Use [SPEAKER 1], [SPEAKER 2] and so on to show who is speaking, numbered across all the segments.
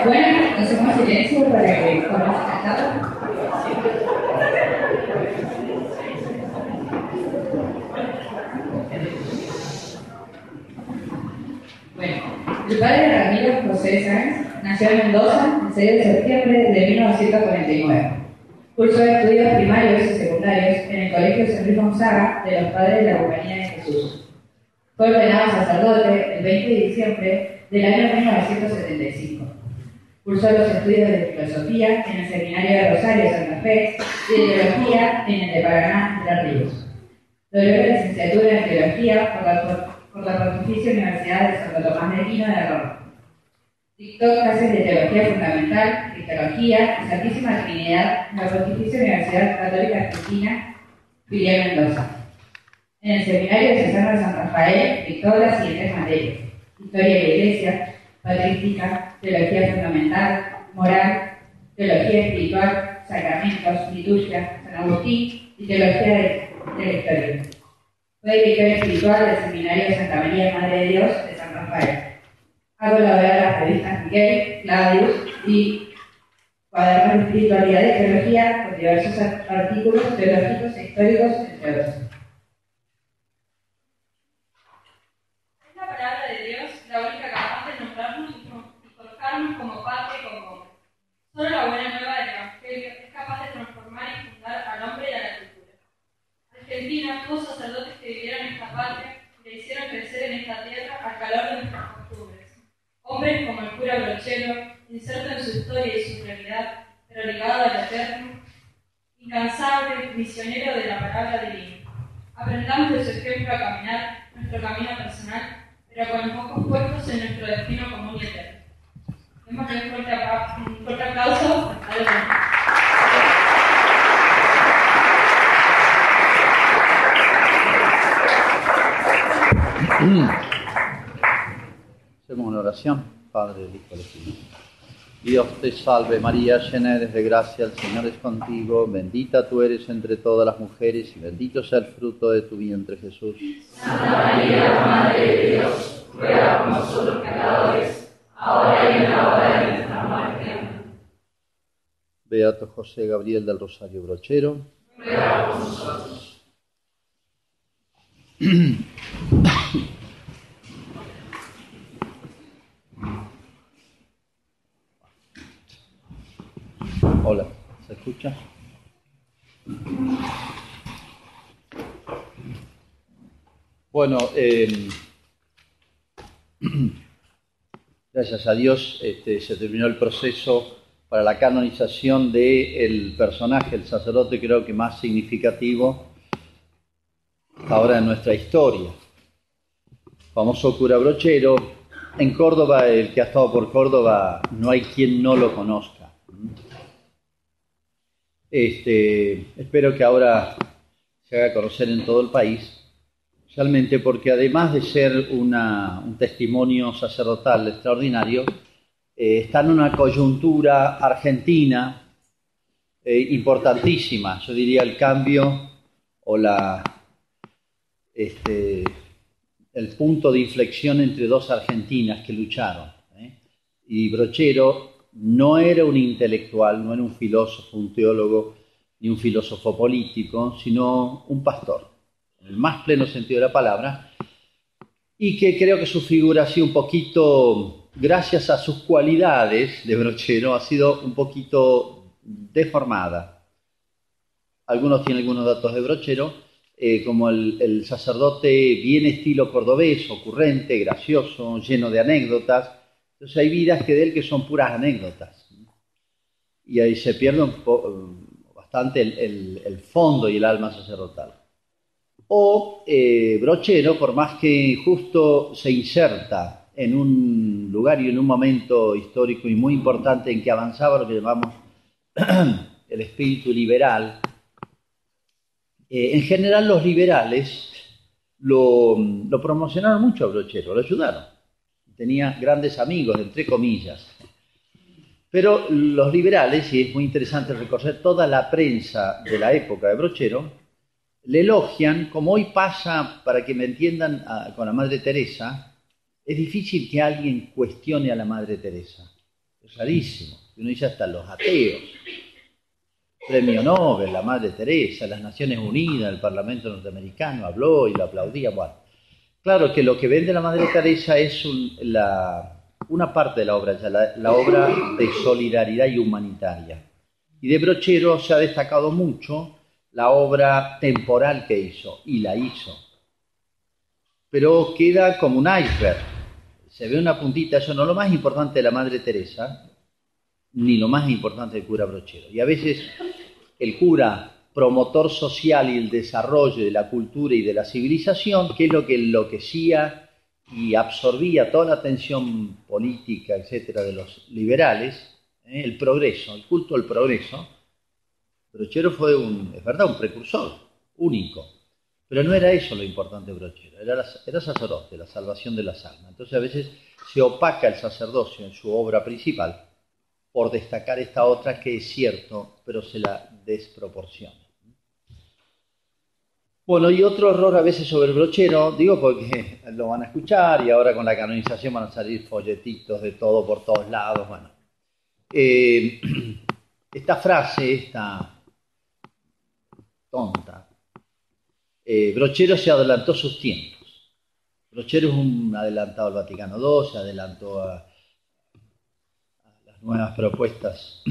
[SPEAKER 1] Bueno, hacemos silencio para que podamos cantar. Bueno, el padre Ramiro José Sáenz nació en Mendoza el 6 de septiembre de 1949. Cursó estudios primarios y secundarios en el Colegio San Luis Gonzaga de los Padres de la Compañía de Jesús. Fue ordenado sacerdote el 20 de diciembre del año 1975. Cursó los estudios de filosofía en el Seminario de Rosario Santa Fe y de teología en el de Paraná de Ríos. Logró la licenciatura en teología por la Pontificia Universidad de Santo Tomás de Aquino de Roma. Dictó clases de teología fundamental, cristología y Santísima Trinidad en la Pontificia Universidad Católica Argentina, filial Mendoza. En el Seminario Diocesano de San Rafael dictó las siguientes materias: Historia de la Iglesia, Patrística, Teología Fundamental, Moral, Teología Espiritual, Sacramentos, Liturgia, San Agustín y Teología de la Historia. Fue director espiritual del Seminario de Santa María Madre de Dios de San Rafael. Ha colaborado en las revistas Miguel, Claudius y Cuadernos de Espiritualidad y Teología con diversos artículos teológicos e históricos, entre otros.
[SPEAKER 2] Es la palabra de Dios la única capaz de nombrarnos y colocarnos como padre y como hombre. Solo la buena nueva del Evangelio es capaz de transformar y fundar al hombre y a la cultura. Argentina tuvo sacerdotes que vivieron en esta patria y le hicieron crecer en esta tierra al calor de nuestras costumbres. Hombres como el cura Brochero, inserto en su historia y su realidad, pero ligado al eterno, incansable, misionero de la palabra divina. Aprendamos de su ejemplo a caminar nuestro camino personal, pero con los ojos puestos en nuestro destino común y eterno. Démosle un fuerte aplauso a los demás.
[SPEAKER 3] Hacemos una oración. Padre, del Hijo y del Espíritu. Dios te salve María, llena eres de gracia, el Señor es contigo, bendita tú eres entre todas las mujeres y bendito sea el fruto de tu vientre Jesús.
[SPEAKER 4] Santa María, Madre de Dios, ruega por nosotros pecadores, ahora y en la hora de nuestra muerte. Amén.
[SPEAKER 3] Beato José Gabriel del Rosario Brochero,
[SPEAKER 4] ruega por nosotros.
[SPEAKER 3] Hola, ¿se escucha? Bueno, gracias a Dios se terminó el proceso para la canonización del personaje, el sacerdote creo que más significativo ahora en nuestra historia. Famoso cura Brochero. En Córdoba, el que ha estado por Córdoba, no hay quien no lo conozca. Espero que ahora se haga conocer en todo el país, realmente porque además de ser un testimonio sacerdotal extraordinario, está en una coyuntura argentina importantísima. Yo diría el cambio o el punto de inflexión entre dos Argentinas que lucharon. Y Brochero no era un intelectual, no era un filósofo, un teólogo, ni un filósofo político, sino un pastor, en el más pleno sentido de la palabra, y que creo que su figura ha sido un poquito, gracias a sus cualidades de Brochero, ha sido un poquito deformada. Algunos tienen algunos datos de Brochero, como el sacerdote bien estilo cordobés, ocurrente, gracioso, lleno de anécdotas. Entonces hay vidas de él que son puras anécdotas. Y ahí se pierde bastante el fondo y el alma sacerdotal. O Brochero, por más que justo se inserta en un lugar y en un momento histórico y muy importante en que avanzaba lo que llamamos el espíritu liberal, en general los liberales lo promocionaron mucho a Brochero, lo ayudaron. Tenía grandes amigos, entre comillas. Pero los liberales, y es muy interesante recorrer toda la prensa de la época de Brochero, le elogian, como hoy pasa, para que me entiendan, con la Madre Teresa. Es difícil que alguien cuestione a la Madre Teresa. Es rarísimo. Uno dice hasta los ateos. Premio Nobel, la Madre Teresa, las Naciones Unidas, el Parlamento norteamericano habló y lo aplaudía. Bueno, claro que lo que vende la Madre Teresa es una parte de la obra, ya la obra de solidaridad y humanitaria. Y de Brochero se ha destacado mucho la obra temporal que hizo, y la hizo. Pero queda como un iceberg. Se ve una puntita, eso no es lo más importante de la Madre Teresa, ni lo más importante del cura Brochero. Y a veces el cura, promotor social y el desarrollo de la cultura y de la civilización, que es lo que enloquecía y absorbía toda la atención política, etcétera, de los liberales, el progreso, el culto al progreso. Brochero fue es verdad, un precursor único, pero no era eso lo importante de Brochero, era sacerdote, la salvación de las almas. Entonces a veces se opaca el sacerdocio en su obra principal por destacar esta otra que es cierto, pero se la desproporciona. Bueno, y otro error a veces sobre Brochero, digo porque lo van a escuchar y ahora con la canonización van a salir folletitos de todo por todos lados. Bueno, esta frase, esta tonta, Brochero se adelantó sus tiempos. Brochero es un adelantado al Vaticano II, se adelantó a las nuevas propuestas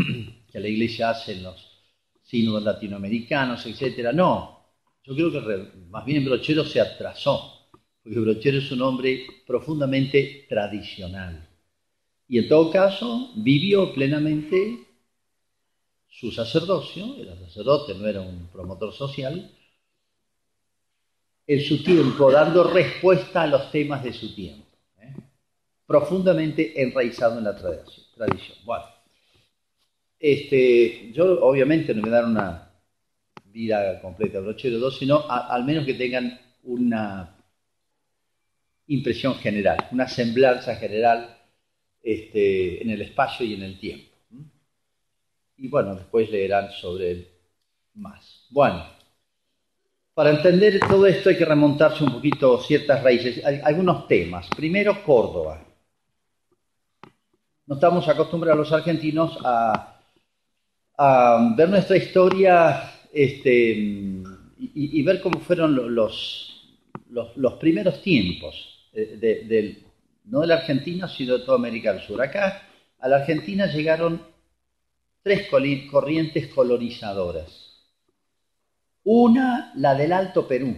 [SPEAKER 3] que la Iglesia hace en los sínodos latinoamericanos, etcétera. No. Yo creo que más bien Brochero se atrasó, porque Brochero es un hombre profundamente tradicional. Y en todo caso vivió plenamente su sacerdocio, era sacerdote, no era un promotor social, en su tiempo, dando respuesta a los temas de su tiempo, profundamente enraizado en la tradición. Bueno, yo obviamente no me dan una vida completa de Brochero II, sino al menos que tengan una impresión general, una semblanza general en el espacio y en el tiempo. Y bueno, después leerán sobre él más. Bueno, para entender todo esto hay que remontarse un poquito ciertas raíces, algunos temas. Primero, Córdoba. No estamos acostumbrados los argentinos a ver nuestra historia y ver cómo fueron los primeros tiempos, no de la Argentina, sino de toda América del Sur. Acá a la Argentina llegaron 3 corrientes colonizadoras. Una, la del Alto Perú.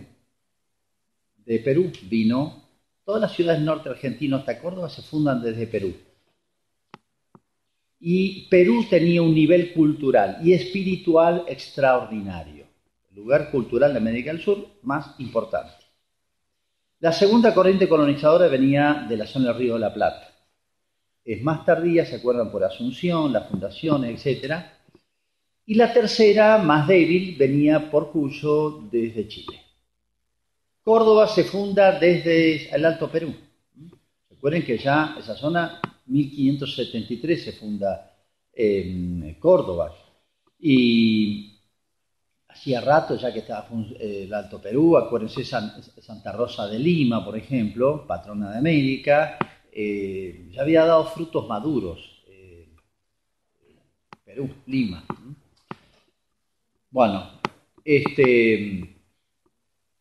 [SPEAKER 3] De Perú vino, todas las ciudades norte argentinas hasta Córdoba se fundan desde Perú. Y Perú tenía un nivel cultural y espiritual extraordinario, el lugar cultural de América del Sur más importante. La segunda corriente colonizadora venía de la zona del Río de la Plata. Es más tardía, se acuerdan, por Asunción, las fundaciones, etc. Y la tercera, más débil, venía por Cuyo desde Chile. Córdoba se funda desde el Alto Perú. Recuerden que ya esa zona 1573 se funda Córdoba y hacía rato ya que estaba el Alto Perú. Acuérdense Santa Rosa de Lima, por ejemplo, patrona de América, ya había dado frutos maduros. Perú, Lima. Bueno,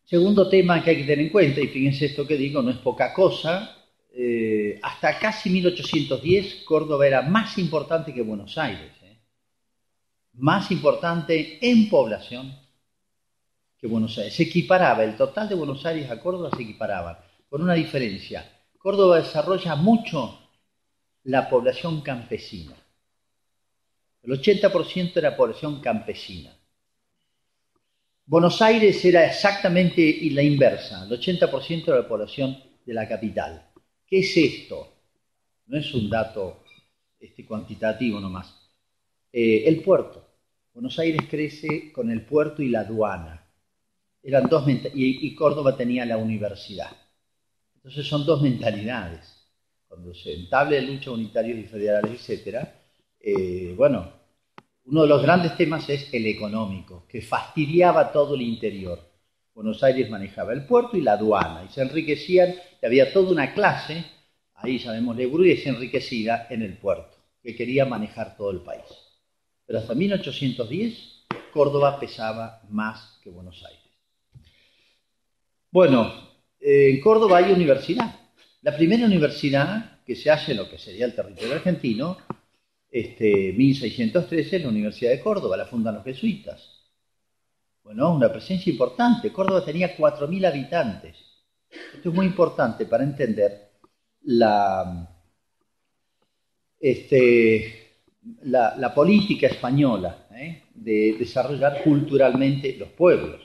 [SPEAKER 3] segundo tema que hay que tener en cuenta, y fíjense esto que digo, no es poca cosa. Hasta casi 1810 Córdoba era más importante que Buenos Aires, más importante en población que Buenos Aires. Se equiparaba, el total de Buenos Aires a Córdoba se equiparaba, con una diferencia. Córdoba desarrolla mucho la población campesina. El 80% era población campesina. Buenos Aires era exactamente la inversa, el 80% era la población de la capital. ¿Qué es esto? No es un dato cuantitativo nomás. El puerto. Buenos Aires crece con el puerto y la aduana. Eran dos y Córdoba tenía la universidad. Entonces son dos mentalidades. Cuando se entable lucha unitarios y federales, etc., bueno, uno de los grandes temas es el económico, que fastidiaba todo el interior. Buenos Aires manejaba el puerto y la aduana, y se enriquecían, y había toda una clase, ahí sabemos Lebruyes, enriquecida en el puerto, que quería manejar todo el país. Pero hasta 1810 Córdoba pesaba más que Buenos Aires. Bueno, en Córdoba hay universidad. La primera universidad que se hace en lo que sería el territorio argentino, 1613, es la Universidad de Córdoba, la fundan los jesuitas. Bueno, una presencia importante. Córdoba tenía 4.000 habitantes. Esto es muy importante para entender la política española de desarrollar culturalmente los pueblos.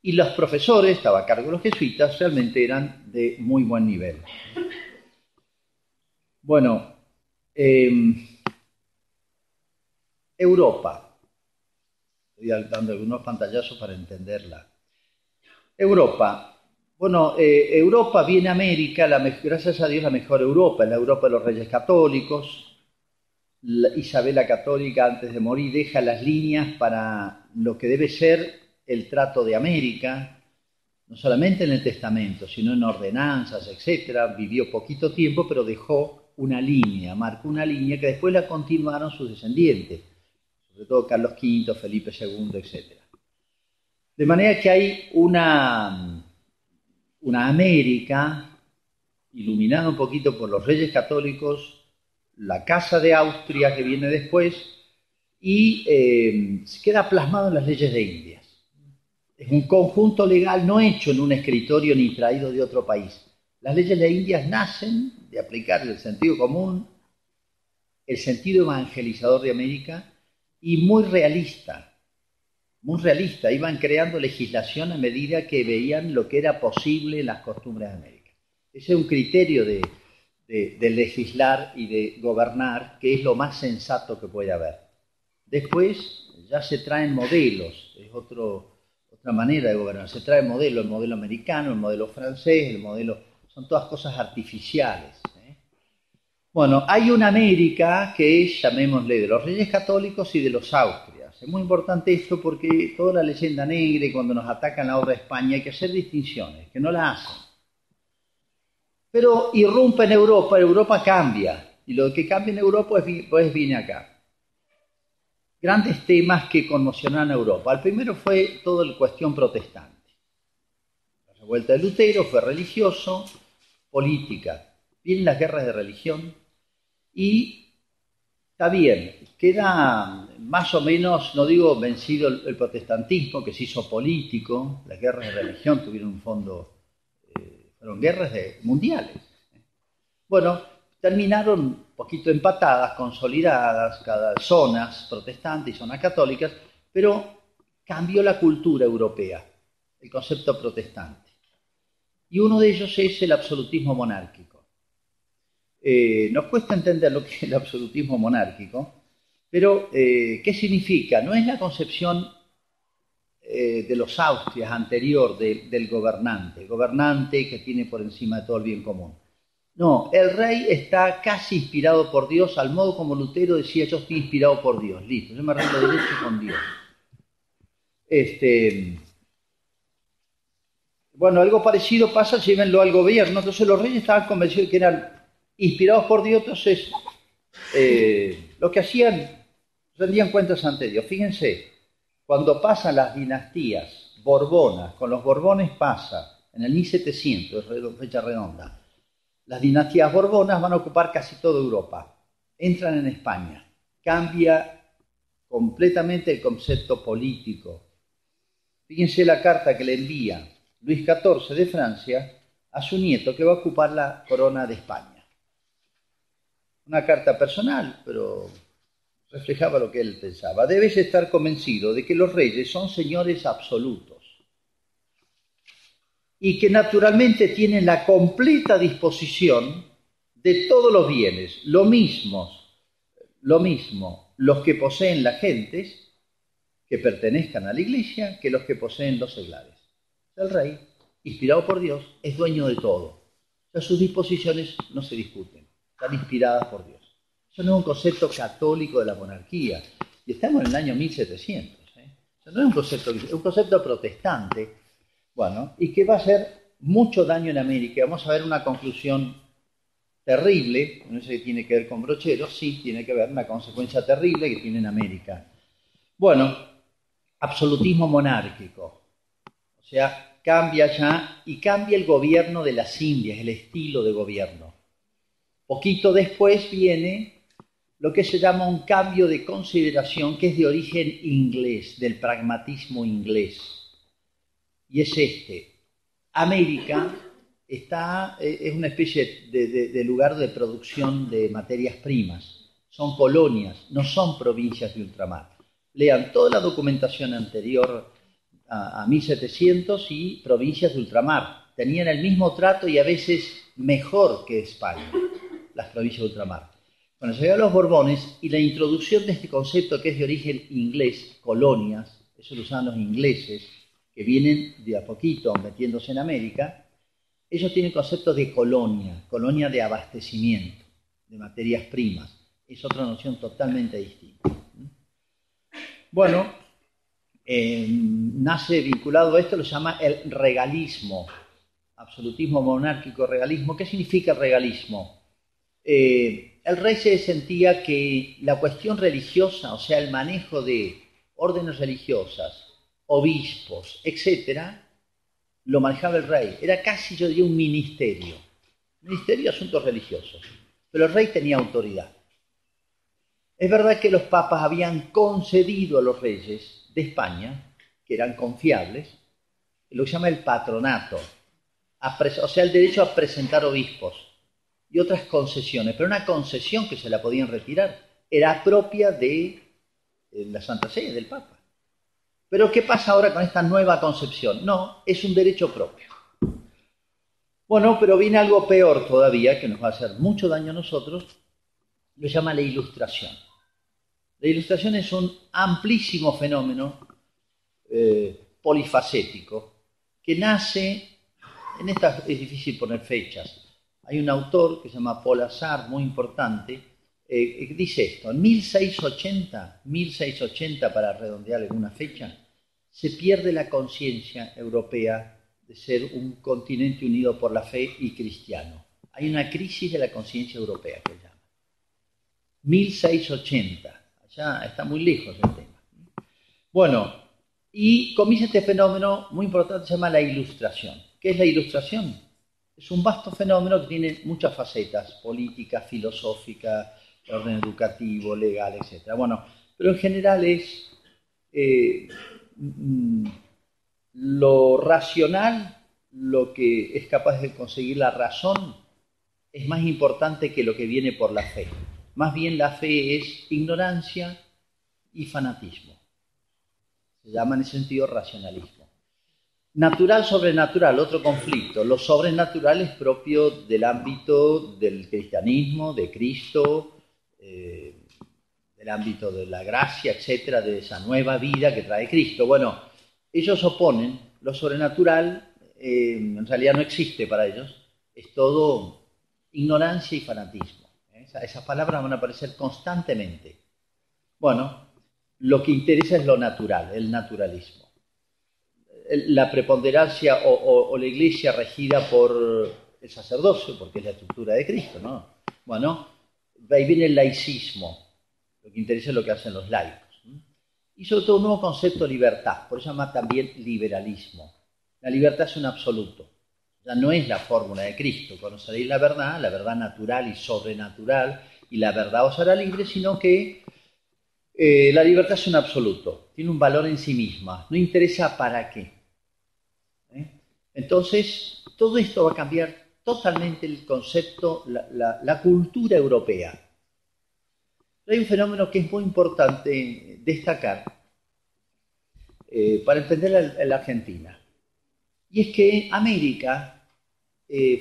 [SPEAKER 3] Y los profesores, estaba a cargo de los jesuitas, realmente eran de muy buen nivel. Bueno, Europa. Estoy dando algunos pantallazos para entenderla. Europa. Bueno, Europa viene a América, gracias a Dios, la mejor Europa, es la Europa de los Reyes Católicos. Isabel la Católica, antes de morir, deja las líneas para lo que debe ser el trato de América, no solamente en el testamento, sino en ordenanzas, etc. Vivió poquito tiempo, pero dejó una línea, marcó una línea que después la continuaron sus descendientes, sobre todo Carlos V, Felipe II, etc. De manera que hay una América iluminada un poquito por los Reyes Católicos, la Casa de Austria que viene después, y se queda plasmado en las leyes de Indias. Es un conjunto legal no hecho en un escritorio ni traído de otro país. Las leyes de Indias nacen de aplicar el sentido común, el sentido evangelizador de América, y muy realista, iban creando legislación a medida que veían lo que era posible en las costumbres de América. Ese es un criterio de legislar y de gobernar, que es lo más sensato que puede haber. Después ya se traen modelos, es otra manera de gobernar, se trae modelos, el modelo americano, el modelo francés, son todas cosas artificiales. Bueno, hay una América que es, llamémosle, de los Reyes Católicos y de los Austrias. Es muy importante esto porque toda la leyenda negra y cuando nos atacan la obra de España hay que hacer distinciones, que no la hacen. Pero irrumpe en Europa cambia, y lo que cambia en Europa pues viene acá. Grandes temas que conmocionaron a Europa. El primero fue toda la cuestión protestante. La revuelta de Lutero fue religioso, política. Vienen las guerras de religión y está bien, queda más o menos, no digo vencido el protestantismo, que se hizo político, las guerras de religión tuvieron un fondo, fueron guerras mundiales. Bueno, terminaron un poquito empatadas, consolidadas, cada zonas protestantes y zonas católicas, pero cambió la cultura europea, el concepto protestante. Y uno de ellos es el absolutismo monárquico. Nos cuesta entender lo que es el absolutismo monárquico, pero ¿qué significa? No es la concepción de los Austrias anterior del gobernante que tiene por encima de todo el bien común. No, el rey está casi inspirado por Dios, al modo como Lutero decía, yo estoy inspirado por Dios, listo, yo me arreglo derecho con Dios. Bueno, algo parecido pasa, llévenlo al gobierno, entonces los reyes estaban convencidos de que eran inspirados por Dios, entonces lo que hacían, rendían cuentas ante Dios. Fíjense, cuando pasan las dinastías borbonas, con los borbones pasa, en el 1700, fecha redonda, las dinastías borbonas van a ocupar casi toda Europa, entran en España, cambia completamente el concepto político. Fíjense la carta que le envía Luis XIV de Francia a su nieto que va a ocupar la corona de España. Una carta personal, pero reflejaba lo que él pensaba. Debes estar convencido de que los reyes son señores absolutos y que naturalmente tienen la completa disposición de todos los bienes, lo mismo los que poseen las gentes que pertenezcan a la iglesia que los que poseen los seglares. El rey, inspirado por Dios, es dueño de todo. O sea, sus disposiciones no se discuten, están inspiradas por Dios. Eso no es un concepto católico de la monarquía, y estamos en el año 1700. Eso no es un concepto protestante, bueno, y que va a hacer mucho daño en América. Vamos a ver una conclusión terrible, no sé si tiene que ver con Brochero, sí, tiene que ver una consecuencia terrible que tiene en América. Bueno, absolutismo monárquico, o sea, cambia ya y cambia el gobierno de las Indias, el estilo de gobierno. Poquito después viene lo que se llama un cambio de consideración que es de origen inglés, del pragmatismo inglés. Y es América es una especie de lugar de producción de materias primas. Son colonias, no son provincias de ultramar. Lean toda la documentación anterior a 1700 y provincias de ultramar. Tenían el mismo trato y a veces mejor que España, las provincias de ultramar. Cuando llegaron los Borbones y la introducción de este concepto que es de origen inglés, colonias, eso lo usaban los ingleses, que vienen de a poquito metiéndose en América, ellos tienen conceptos de colonia de abastecimiento, de materias primas. Es otra noción totalmente distinta. Bueno, nace vinculado a esto, lo llama el regalismo, absolutismo monárquico, regalismo. ¿Qué significa el regalismo? El rey se sentía que la cuestión religiosa, o sea, el manejo de órdenes religiosas, obispos, etcétera, lo manejaba el rey. Era casi, yo diría, un ministerio de asuntos religiosos. Pero el rey tenía autoridad. Es verdad que los papas habían concedido a los reyes de España, que eran confiables, lo que se llama el patronato, o sea, el derecho a presentar obispos y otras concesiones, pero una concesión que se la podían retirar era propia de la Santa Sede, del Papa. Pero ¿qué pasa ahora con esta nueva concepción? No, es un derecho propio. Bueno, pero viene algo peor todavía, que nos va a hacer mucho daño a nosotros, lo llama la Ilustración. La Ilustración es un amplísimo fenómeno polifacético que nace, es difícil poner fechas. Hay un autor que se llama Paul Azard, muy importante, que dice esto: en 1680 para redondear alguna fecha, se pierde la conciencia europea de ser un continente unido por la fe y cristiano. Hay una crisis de la conciencia europea que llama. 1680, allá está muy lejos el tema. Bueno, y comienza este fenómeno muy importante, se llama la Ilustración. ¿Qué es la Ilustración? Es un vasto fenómeno que tiene muchas facetas: política, filosófica, orden educativo, legal, etc. Bueno, pero en general es lo racional, lo que es capaz de conseguir la razón, es más importante que lo que viene por la fe. Más bien la fe es ignorancia y fanatismo. Se llama en ese sentido racionalismo. Natural, sobrenatural, otro conflicto. Lo sobrenatural es propio del ámbito del cristianismo, de Cristo, del ámbito de la gracia, etcétera, de esa nueva vida que trae Cristo. Bueno, ellos oponen lo sobrenatural, en realidad no existe para ellos, es todo ignorancia y fanatismo. Esas palabras van a aparecer constantemente. Bueno, lo que interesa es lo natural, el naturalismo. La preponderancia o la iglesia regida por el sacerdocio, porque es la estructura de Cristo, ¿no? Bueno, ahí viene el laicismo, lo que interesa es lo que hacen los laicos. Y sobre todo un nuevo concepto de libertad, por eso se llama también liberalismo. La libertad es un absoluto, ya no es la fórmula de Cristo: conoceréis la verdad natural y sobrenatural, y la verdad os hará libre, sino que la libertad es un absoluto, tiene un valor en sí misma, no interesa para qué. Entonces, todo esto va a cambiar totalmente el concepto, la cultura europea. Pero hay un fenómeno que es muy importante destacar para entender la Argentina. Y es que América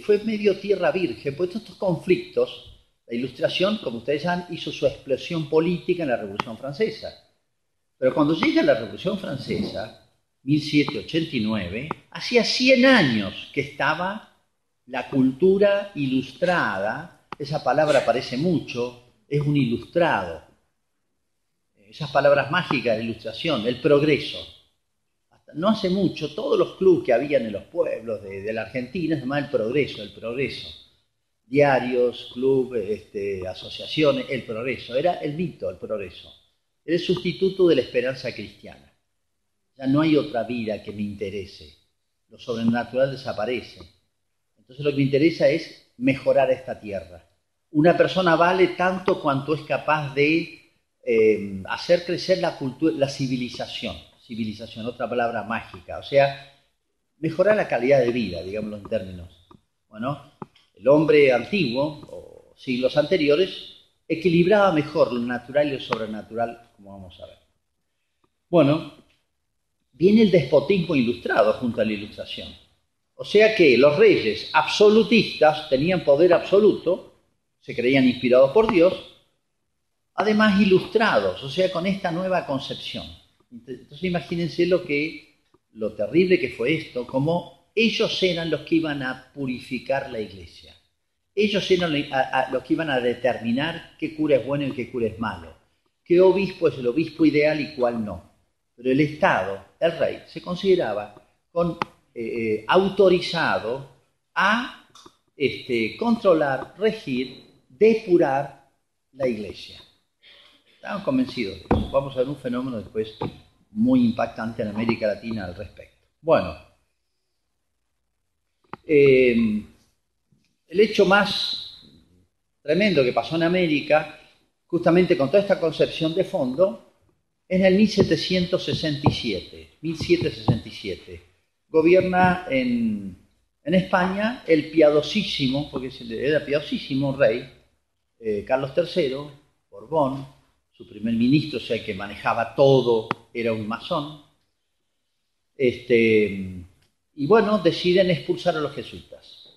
[SPEAKER 3] fue medio tierra virgen, pues estos conflictos, la Ilustración, como ustedes saben, hizo su explosión política en la Revolución Francesa. Pero cuando llega la Revolución Francesa, 1789, hacía 100 años que estaba la cultura ilustrada. Esa palabra aparece mucho, es un ilustrado. Esas palabras mágicas de la Ilustración, el progreso. Hasta no hace mucho, todos los clubes que habían en los pueblos de la Argentina se llamaban el progreso. diarios, clubes, asociaciones, el progreso. Era el mito, el progreso. Era el sustituto de la esperanza cristiana. Ya no hay otra vida que me interese. Lo sobrenatural desaparece. Entonces lo que me interesa es mejorar esta tierra. Una persona vale tanto cuanto es capaz de hacer crecer la cultura, la civilización, otra palabra mágica, o sea, mejorar la calidad de vida, digámoslo en términos. Bueno, el hombre antiguo, o siglos anteriores, equilibraba mejor lo natural y lo sobrenatural, como vamos a ver. Bueno, viene el despotismo ilustrado junto a la ilustración. O sea que los reyes absolutistas tenían poder absoluto, se creían inspirados por Dios, además ilustrados, o sea, con esta nueva concepción. Entonces imagínense lo terrible que fue esto, como ellos eran los que iban a purificar la iglesia. Ellos eran los que iban a determinar qué cura es bueno y qué cura es malo, qué obispo es el obispo ideal y cuál no. Pero el Estado, el rey, se consideraba autorizado a controlar, regir, depurar la iglesia. Estaban convencidos de eso. Vamos a ver un fenómeno después muy impactante en América Latina al respecto. Bueno, el hecho más tremendo que pasó en América, justamente con toda esta concepción de fondo, en el 1767. Gobierna en España el piadosísimo, porque era piadosísimo rey, Carlos III, Borbón. Su primer ministro, o sea, que manejaba todo, era un masón. Y bueno, deciden expulsar a los jesuitas.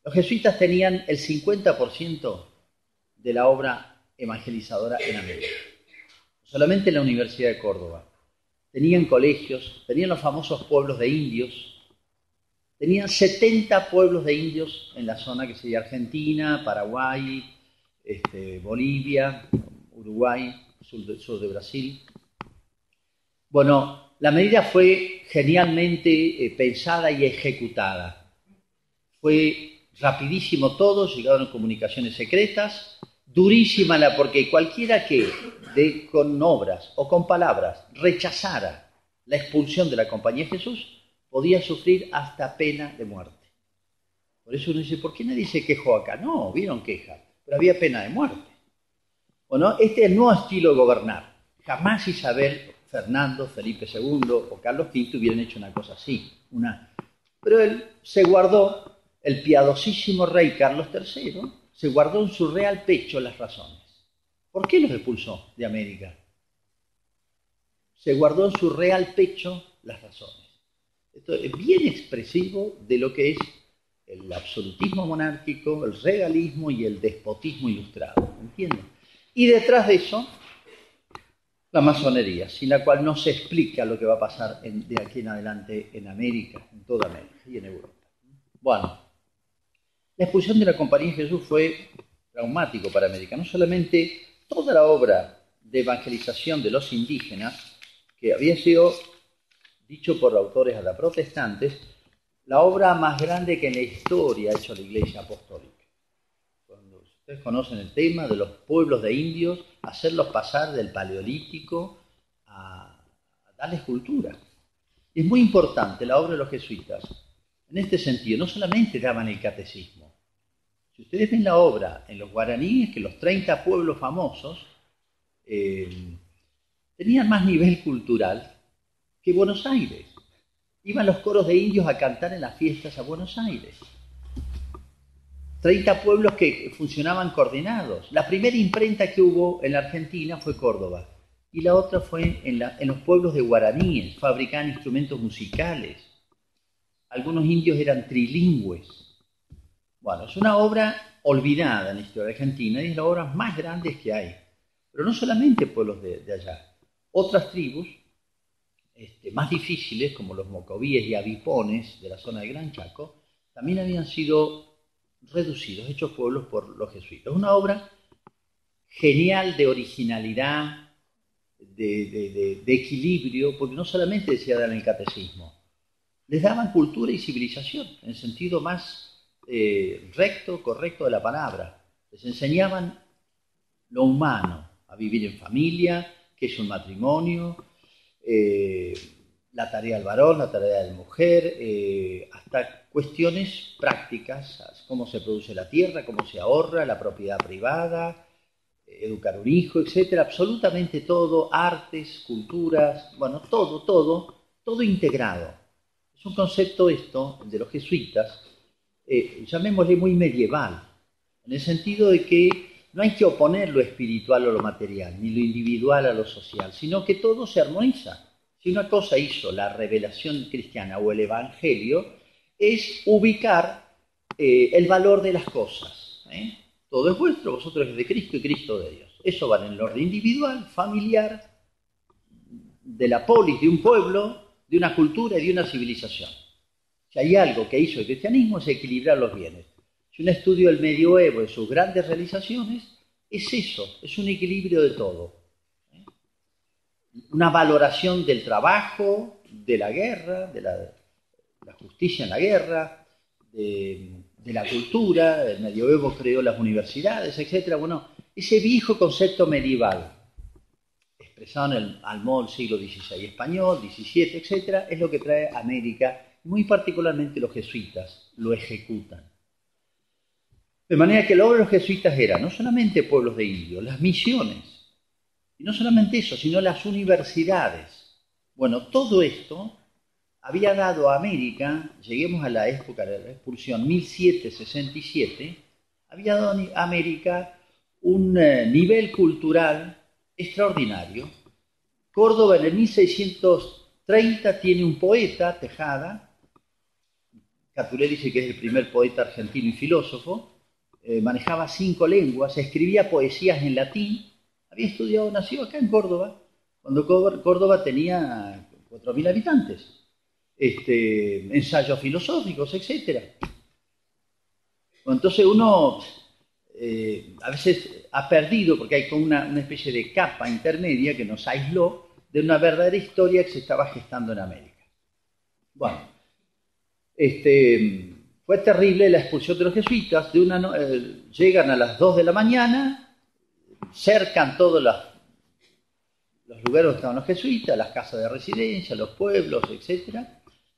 [SPEAKER 3] Los jesuitas tenían el 50% de la obra evangelizadora en América. Solamente en la Universidad de Córdoba. Tenían colegios, tenían los famosos pueblos de indios. Tenían 70 pueblos de indios en la zona que sería Argentina, Paraguay, Bolivia, Uruguay, sur de Brasil. Bueno, la medida fue genialmente pensada y ejecutada. Fue rapidísimo todo, llegaron comunicaciones secretas, durísima porque cualquiera que con obras o con palabras rechazara la expulsión de la Compañía de Jesús podía sufrir hasta pena de muerte. Por eso uno dice, ¿por qué nadie se quejó acá? No, vieron quejas. Pero había pena de muerte. Bueno, este es el nuevo estilo de gobernar. Jamás Isabel, Fernando, Felipe II o Carlos V hubieran hecho una cosa así. Pero él se guardó, el piadosísimo rey Carlos III, se guardó en su real pecho las razones. ¿Por qué los expulsó de América? Se guardó en su real pecho las razones. Esto es bien expresivo de lo que es el absolutismo monárquico, el regalismo y el despotismo ilustrado, ¿entienden? Y detrás de eso, la masonería, sin la cual no se explica lo que va a pasar de aquí en adelante en América, en toda América y en Europa. Bueno, la expulsión de la Compañía de Jesús fue traumático para América. No solamente toda la obra de evangelización de los indígenas, que había sido dicho por autores protestantes, la obra más grande que en la historia ha hecho la Iglesia Apostólica. Cuando ustedes conocen el tema de los pueblos de indios, hacerlos pasar del Paleolítico a darles cultura. Es muy importante la obra de los jesuitas. En este sentido, no solamente daban el catecismo. Si ustedes ven la obra en los guaraníes, que los 30 pueblos famosos tenían más nivel cultural que Buenos Aires. Iban los coros de indios a cantar en las fiestas a Buenos Aires. 30 pueblos que funcionaban coordinados. La primera imprenta que hubo en la Argentina fue Córdoba. Y la otra fue en los pueblos de guaraníes. Fabricaban instrumentos musicales. Algunos indios eran trilingües. Bueno, es una obra olvidada en la historia argentina y es la obra más grande que hay. Pero no solamente pueblos de allá. Otras tribus más difíciles, como los mocovíes y avipones de la zona de Gran Chaco, también habían sido reducidos, hechos pueblos por los jesuitas. Una obra genial de originalidad, de equilibrio, porque no solamente decía dar el catecismo, les daban cultura y civilización, en el sentido más recto, correcto de la palabra. Les enseñaban lo humano, a vivir en familia, qué es un matrimonio, la tarea del varón, la tarea de la mujer, hasta cuestiones prácticas, cómo se produce la tierra, cómo se ahorra, la propiedad privada, educar un hijo, etcétera, absolutamente todo, artes, culturas, bueno, todo integrado. Es un concepto esto, de los jesuitas, llamémosle muy medieval, en el sentido de que no hay que oponer lo espiritual a lo material, ni lo individual a lo social, sino que todo se armoniza. Si una cosa hizo la revelación cristiana o el evangelio, es ubicar el valor de las cosas. Todo es vuestro, vosotros es de Cristo y Cristo de Dios. Eso vale en el orden individual, familiar, de la polis, de un pueblo, de una cultura y de una civilización. Si hay algo que hizo el cristianismo es equilibrar los bienes. Si un estudio del medioevo de sus grandes realizaciones, es eso, es un equilibrio de todo. Una valoración del trabajo, de la guerra, de la justicia en la guerra, de la cultura. El medioevo creó las universidades, etc. Bueno, ese viejo concepto medieval, expresado al modo del siglo XVI español, XVII, etc., es lo que trae América, y muy particularmente los jesuitas lo ejecutan. De manera que la obra de los jesuitas era no solamente pueblos de indios, las misiones, y no solamente eso, sino las universidades. Bueno, todo esto había dado a América, lleguemos a la época de la expulsión, 1767, había dado a América un nivel cultural extraordinario. Córdoba en el 1630 tiene un poeta, Tejada. Catullé dice que es el primer poeta argentino y filósofo. Manejaba 5 lenguas, escribía poesías en latín. Había estudiado, nació acá en Córdoba, cuando Córdoba tenía 4.000 habitantes. Ensayos filosóficos, etc. Bueno, entonces uno a veces ha perdido, porque hay como una especie de capa intermedia que nos aisló de una verdadera historia que se estaba gestando en América. Bueno, fue terrible la expulsión de los jesuitas. Llegan a las 2 de la mañana, cercan todos los lugares donde estaban los jesuitas, las casas de residencia, los pueblos, etc.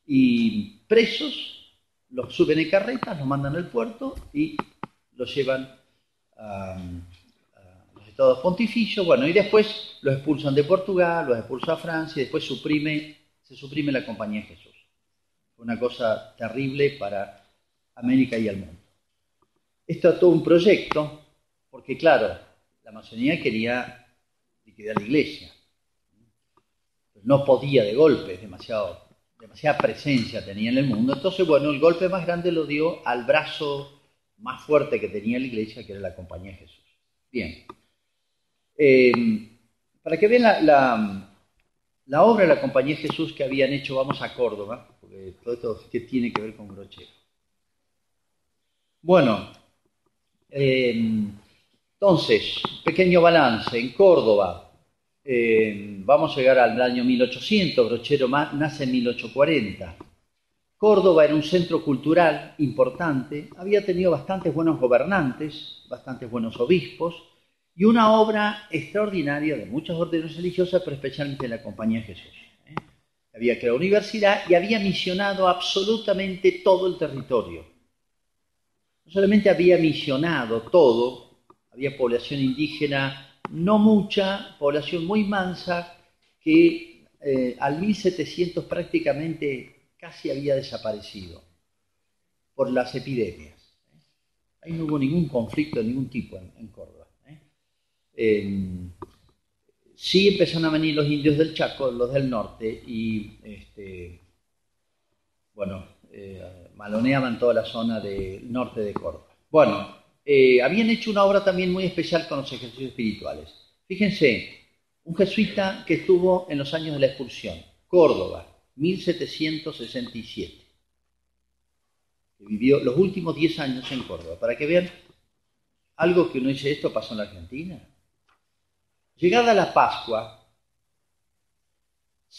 [SPEAKER 3] Y presos, los suben en carretas, los mandan al puerto y los llevan a los estados pontificios. Bueno, y después los expulsan de Portugal, los expulsan a Francia, y después se suprime la Compañía de Jesús. Fue una cosa terrible para América y el mundo. Esto es todo un proyecto, porque claro, la masonería quería liquidar la iglesia. No podía de golpe, demasiada presencia tenía en el mundo. Entonces, bueno, el golpe más grande lo dio al brazo más fuerte que tenía la iglesia, que era la Compañía de Jesús. Bien. Para que vean la obra de la Compañía de Jesús que habían hecho, vamos a Córdoba, porque todo esto que tiene que ver con Brochero. Bueno, entonces, pequeño balance. En Córdoba, vamos a llegar al año 1800, Brochero nace en 1840. Córdoba era un centro cultural importante, había tenido bastantes buenos gobernantes, bastantes buenos obispos, y una obra extraordinaria de muchas órdenes religiosas, pero especialmente de la Compañía de Jesús. Había creado universidad y había misionado absolutamente todo el territorio. No solamente había misionado todo, había población indígena, no mucha, población muy mansa, que al 1700 prácticamente casi había desaparecido por las epidemias. Ahí no hubo ningún conflicto de ningún tipo en Córdoba. Sí empezaron a venir los indios del Chaco, los del norte, y maloneaban toda la zona del norte de Córdoba. Bueno, habían hecho una obra también muy especial con los ejercicios espirituales. Fíjense, un jesuita que estuvo en los años de la expulsión, Córdoba, 1767, que vivió los últimos 10 años en Córdoba, para que vean algo que uno dice, esto pasó en la Argentina. Llegada la Pascua,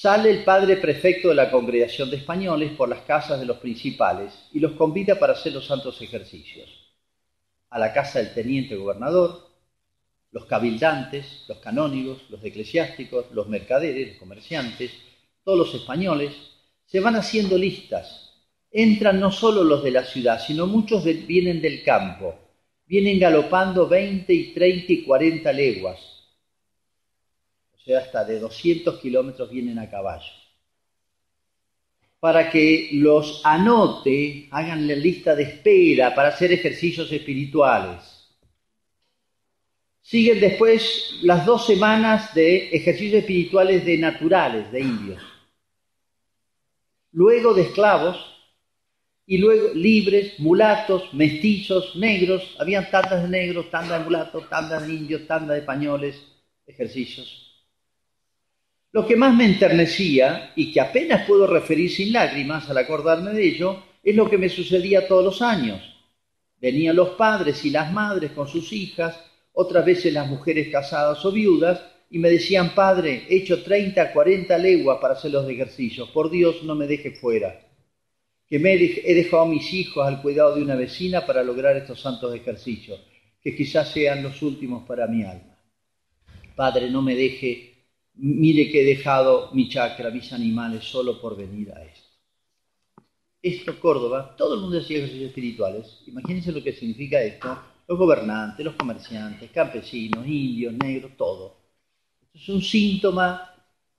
[SPEAKER 3] Sale el padre prefecto de la congregación de españoles por las casas de los principales y los convida para hacer los santos ejercicios. A la casa del teniente gobernador, los cabildantes, los canónigos, los eclesiásticos, los mercaderes, los comerciantes, todos los españoles, se van haciendo listas. Entran no solo los de la ciudad, sino muchos vienen del campo. Vienen galopando 20 y 30 y 40 leguas. O sea, hasta de 200 kilómetros vienen a caballo. Para que los anote, hagan la lista de espera para hacer ejercicios espirituales. Siguen después las 2 semanas de ejercicios espirituales de naturales, de indios. Luego de esclavos, y luego libres, mulatos, mestizos, negros. Habían tandas de negros, tandas de mulatos, tandas de indios, tandas de españoles, ejercicios. Lo que más me enternecía, y que apenas puedo referir sin lágrimas al acordarme de ello, es lo que me sucedía todos los años. Venían los padres y las madres con sus hijas, otras veces las mujeres casadas o viudas, y me decían: padre, he hecho 30, 40 leguas para hacer los ejercicios, por Dios no me deje fuera, que he dejado a mis hijos al cuidado de una vecina para lograr estos santos ejercicios, que quizás sean los últimos para mi alma. Padre, no me deje, mire que he dejado mi chacra, mis animales, solo por venir a esto. Esto, Córdoba, todo el mundo hacía ejercicios espirituales. Imagínense lo que significa esto. Los gobernantes, los comerciantes, campesinos, indios, negros, todo. Esto es un síntoma,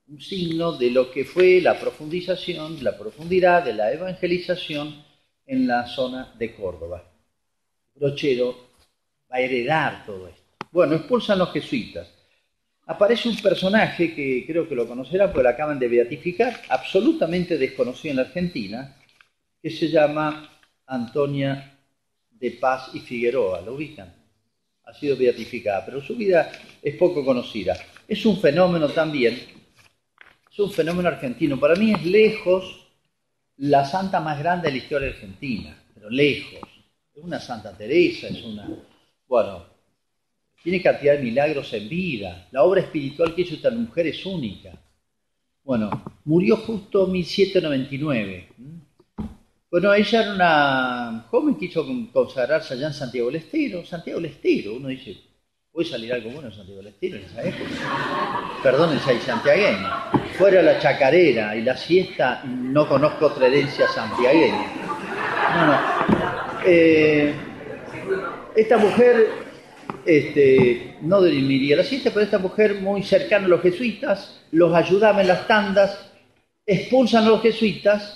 [SPEAKER 3] un signo de lo que fue la profundización, la profundidad de la evangelización en la zona de Córdoba. Brochero va a heredar todo esto. Bueno, expulsan los jesuitas. Aparece un personaje que creo que lo conocerán, porque lo acaban de beatificar, absolutamente desconocido en la Argentina, que se llama Antonia de Paz y Figueroa. ¿Lo ubican? Ha sido beatificada, pero su vida es poco conocida. Es un fenómeno también. Es un fenómeno argentino. Para mí es lejos la santa más grande de la historia argentina, pero lejos. Es una Santa Teresa, es una... Bueno, tiene cantidad de milagros en vida. La obra espiritual que hizo esta mujer es única. Bueno, murió justo en 1799. Bueno, ella era una joven que quiso consagrarse allá en Santiago del Estero. Santiago del Estero, uno dice, ¿puede salir algo bueno en Santiago del Estero en esa época? Perdón, esa es santiagueña. Fuera la chacarera y la siesta, no conozco otra herencia santiagueña. Esta mujer, no dormiría la siesta, pero esta mujer muy cercana a los jesuitas, los ayudaba en las tandas, expulsan a los jesuitas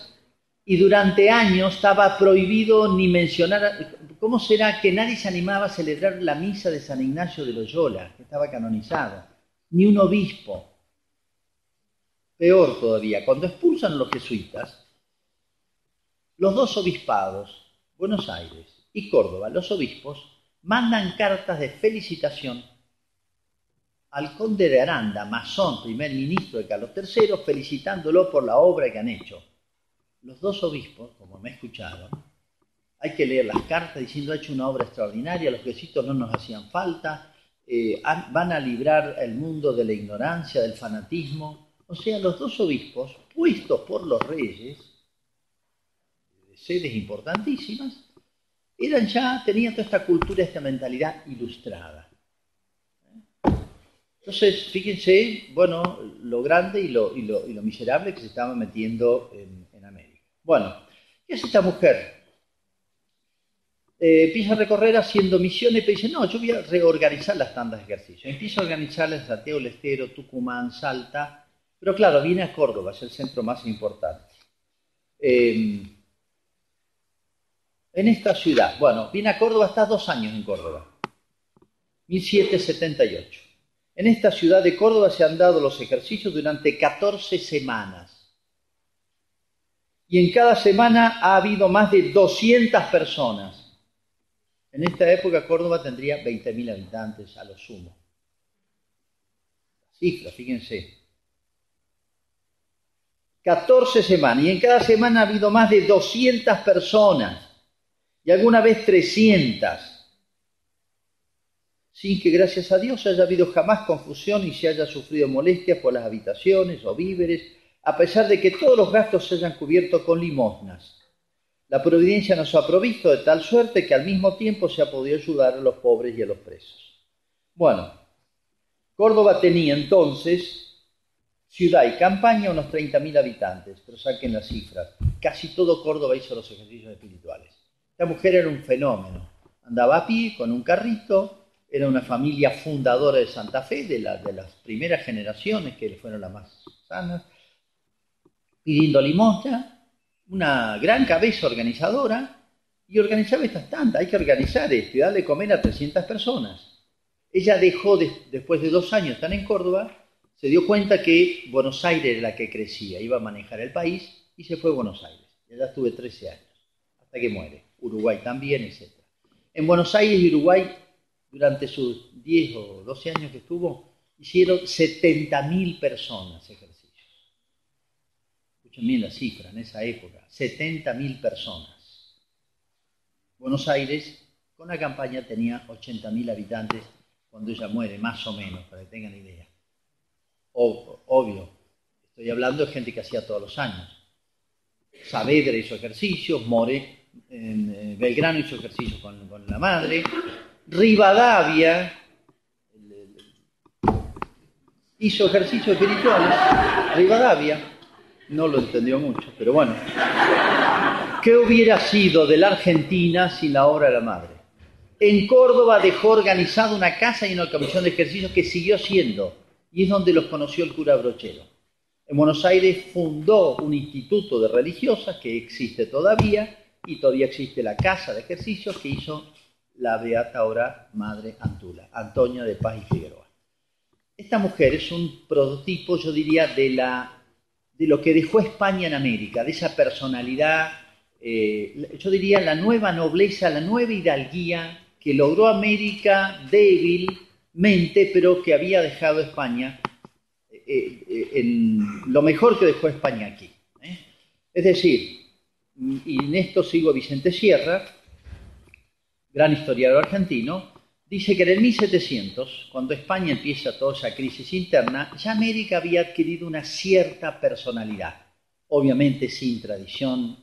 [SPEAKER 3] y durante años estaba prohibido ni mencionar. ¿Cómo será que nadie se animaba a celebrar la misa de San Ignacio de Loyola, que estaba canonizado? Ni un obispo. Peor todavía, cuando expulsan a los jesuitas, los 2 obispados, Buenos Aires y Córdoba, los obispos, mandan cartas de felicitación al conde de Aranda, masón, primer ministro de Carlos III, felicitándolo por la obra que han hecho. Los 2 obispos, como me escucharon, hay que leer las cartas diciendo: ha hecho una obra extraordinaria, los jesuitas no nos hacían falta, van a librar el mundo de la ignorancia, del fanatismo. O sea, los 2 obispos, puestos por los reyes, de sedes importantísimas, tenían toda esta cultura, esta mentalidad ilustrada. Entonces, fíjense, bueno, lo grande y lo miserable que se estaba metiendo en América. Bueno, ¿qué hace esta mujer? Empieza a recorrer haciendo misiones, pero dice: no, yo voy a reorganizar las tandas de ejercicio. Empieza a organizarlas en Santiago del Estero, Tucumán, Salta. Pero claro, viene a Córdoba, es el centro más importante. En esta ciudad, bueno, viene a Córdoba, está 2 años en Córdoba, 1778. En esta ciudad de Córdoba se han dado los ejercicios durante 14 semanas. Y en cada semana ha habido más de 200 personas. En esta época Córdoba tendría 20.000 habitantes a lo sumo. Cifras, fíjense. 14 semanas, y en cada semana ha habido más de 200 personas, y alguna vez 300, sin que, gracias a Dios, haya habido jamás confusión y se haya sufrido molestias por las habitaciones o víveres, a pesar de que todos los gastos se hayan cubierto con limosnas. La providencia nos ha provisto de tal suerte que al mismo tiempo se ha podido ayudar a los pobres y a los presos. Bueno, Córdoba tenía entonces, ciudad y campaña, unos 30.000 habitantes, pero saquen las cifras. Casi todo Córdoba hizo los ejercicios espirituales. Esta mujer era un fenómeno. Andaba a pie con un carrito, era una familia fundadora de Santa Fe, de las primeras generaciones que fueron las más sanas, pidiendo limosna, una gran cabeza organizadora, y organizaba estas tandas. Hay que organizar esto y darle de comer a 300 personas. Ella dejó, después de 2 años estar en Córdoba, se dio cuenta que Buenos Aires era la que crecía, iba a manejar el país, y se fue a Buenos Aires. Y allá estuve 13 años, hasta que muere. Uruguay también, etc. En Buenos Aires y Uruguay, durante sus 10 o 12 años que estuvo, hicieron 70.000 personas ejercicios. Escuchen bien la cifra, en esa época, 70.000 personas. Buenos Aires, con la campaña, tenía 80.000 habitantes cuando ella muere, más o menos, para que tengan idea. Obvio, estoy hablando de gente que hacía todos los años. Saavedra hizo ejercicios, Belgrano hizo ejercicios con la madre, Rivadavia hizo ejercicios espirituales, Rivadavia, no lo entendió mucho, pero bueno. ¿Qué hubiera sido de la Argentina sin la obra de la madre? En Córdoba dejó organizada una casa y una comisión de ejercicios que siguió siendo, y es donde los conoció el cura Brochero. En Buenos Aires fundó un instituto de religiosas que existe todavía, y todavía existe la casa de ejercicios que hizo la beata ahora Madre Antula, Antonia de Paz y Figueroa. Esta mujer es un prototipo, yo diría, de lo que dejó España en América, de esa personalidad, yo diría la nueva nobleza, la nueva hidalguía que logró América débilmente, pero que había dejado España, en lo mejor que dejó España aquí. Es decir, y en esto sigo a Vicente Sierra, gran historiador argentino, dice que en el 1700, cuando España empieza toda esa crisis interna, ya América había adquirido una cierta personalidad, obviamente sin tradición,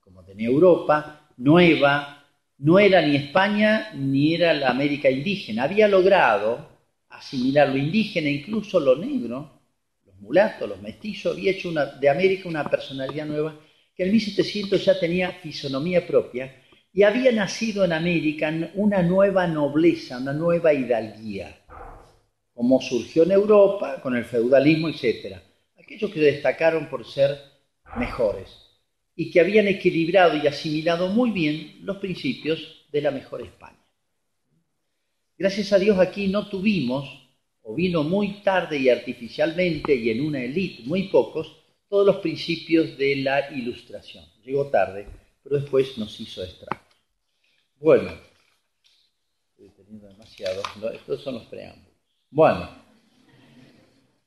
[SPEAKER 3] como tenía Europa, nueva, no era ni España ni era la América indígena, había logrado asimilar lo indígena, incluso lo negro, los mulatos, los mestizos, había hecho de América una personalidad nueva que en el 1700 ya tenía fisonomía propia. Y había nacido en América una nueva nobleza, una nueva hidalguía, como surgió en Europa con el feudalismo, etc. Aquellos que destacaron por ser mejores y que habían equilibrado y asimilado muy bien los principios de la mejor España. Gracias a Dios aquí no tuvimos, o vino muy tarde y artificialmente y en una élite, muy pocos, todos los principios de la Ilustración. Llegó tarde, pero después nos hizo estragos. Bueno, estoy teniendo demasiado, estos son los preámbulos. Bueno,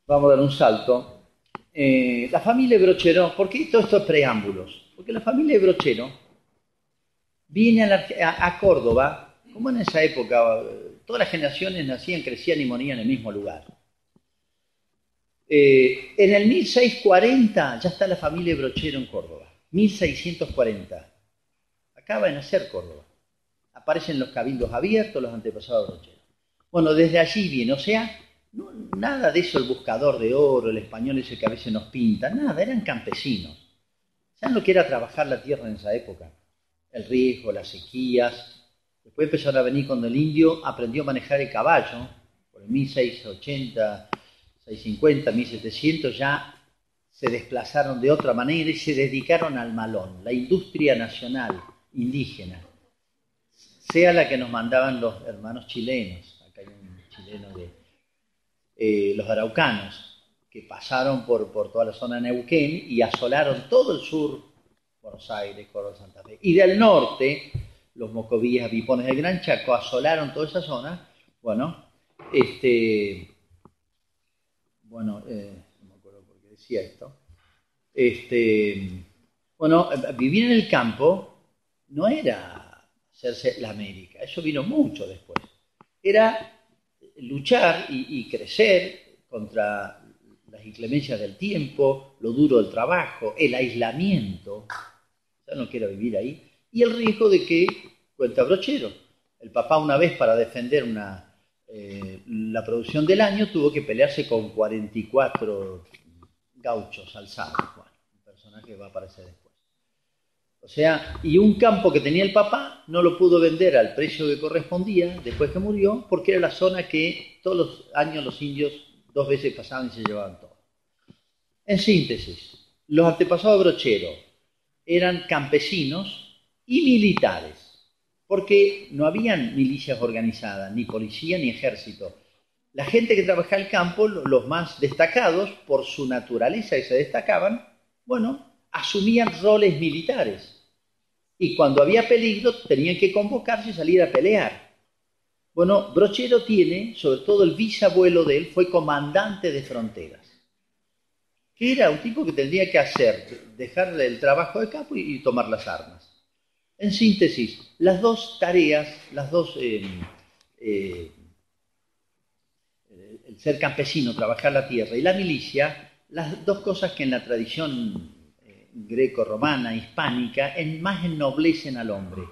[SPEAKER 3] vamos a dar un salto. La familia de Brochero, ¿por qué todos estos preámbulos? Porque la familia de Brochero viene a Córdoba, como en esa época, todas las generaciones nacían, crecían y morían en el mismo lugar. En el 1640 ya está la familia de Brochero en Córdoba, 1640. Acaba de nacer Córdoba. Aparecen los cabildos abiertos, los antepasados de Brochero. Bueno, desde allí viene, o sea, no, nada de eso, el buscador de oro, el español ese que a veces nos pinta, nada, eran campesinos. ¿Saben lo que era trabajar la tierra en esa época? El riesgo, las sequías. Después empezaron a venir cuando el indio aprendió a manejar el caballo, por el 1680, 650, 1700 ya se desplazaron de otra manera y se dedicaron al malón, la industria nacional indígena, sea la que nos mandaban los hermanos chilenos. Acá hay un chileno de los araucanos, que pasaron por toda la zona de Neuquén y asolaron todo el sur, Buenos Aires, Córdoba, Santa Fe. Y del norte, los mocovíes, avipones del Gran Chaco, asolaron toda esa zona. Bueno, no me acuerdo por qué decía esto. Bueno, vivir en el campo no era hacerse la América, eso vino mucho después. Era luchar y crecer contra las las inclemencias del tiempo, lo duro del trabajo, el aislamiento, ya no quiero vivir ahí, y el riesgo de que, cuenta Brochero, el papá una vez para defender la producción del año tuvo que pelearse con 44 gauchos alzados, bueno, un personaje que va a aparecer después. O sea, y un campo que tenía el papá no lo pudo vender al precio que correspondía después que murió, porque era la zona que todos los años los indios 2 veces pasaban y se llevaban todo. En síntesis, los antepasados de Brochero eran campesinos y militares, porque no habían milicias organizadas, ni policía ni ejército. La gente que trabajaba el campo, los más destacados, por su naturaleza que se destacaban, bueno, asumían roles militares. Y cuando había peligro, tenían que convocarse y salir a pelear. Bueno, Brochero tiene, sobre todo el bisabuelo de él, fue comandante de fronteras. Que era un tipo que tendría que dejarle el trabajo de campo y tomar las armas. En síntesis, las dos tareas, el ser campesino, trabajar la tierra, y la milicia, las dos cosas que en la tradición greco-romana, hispánica, más ennoblecen al hombre,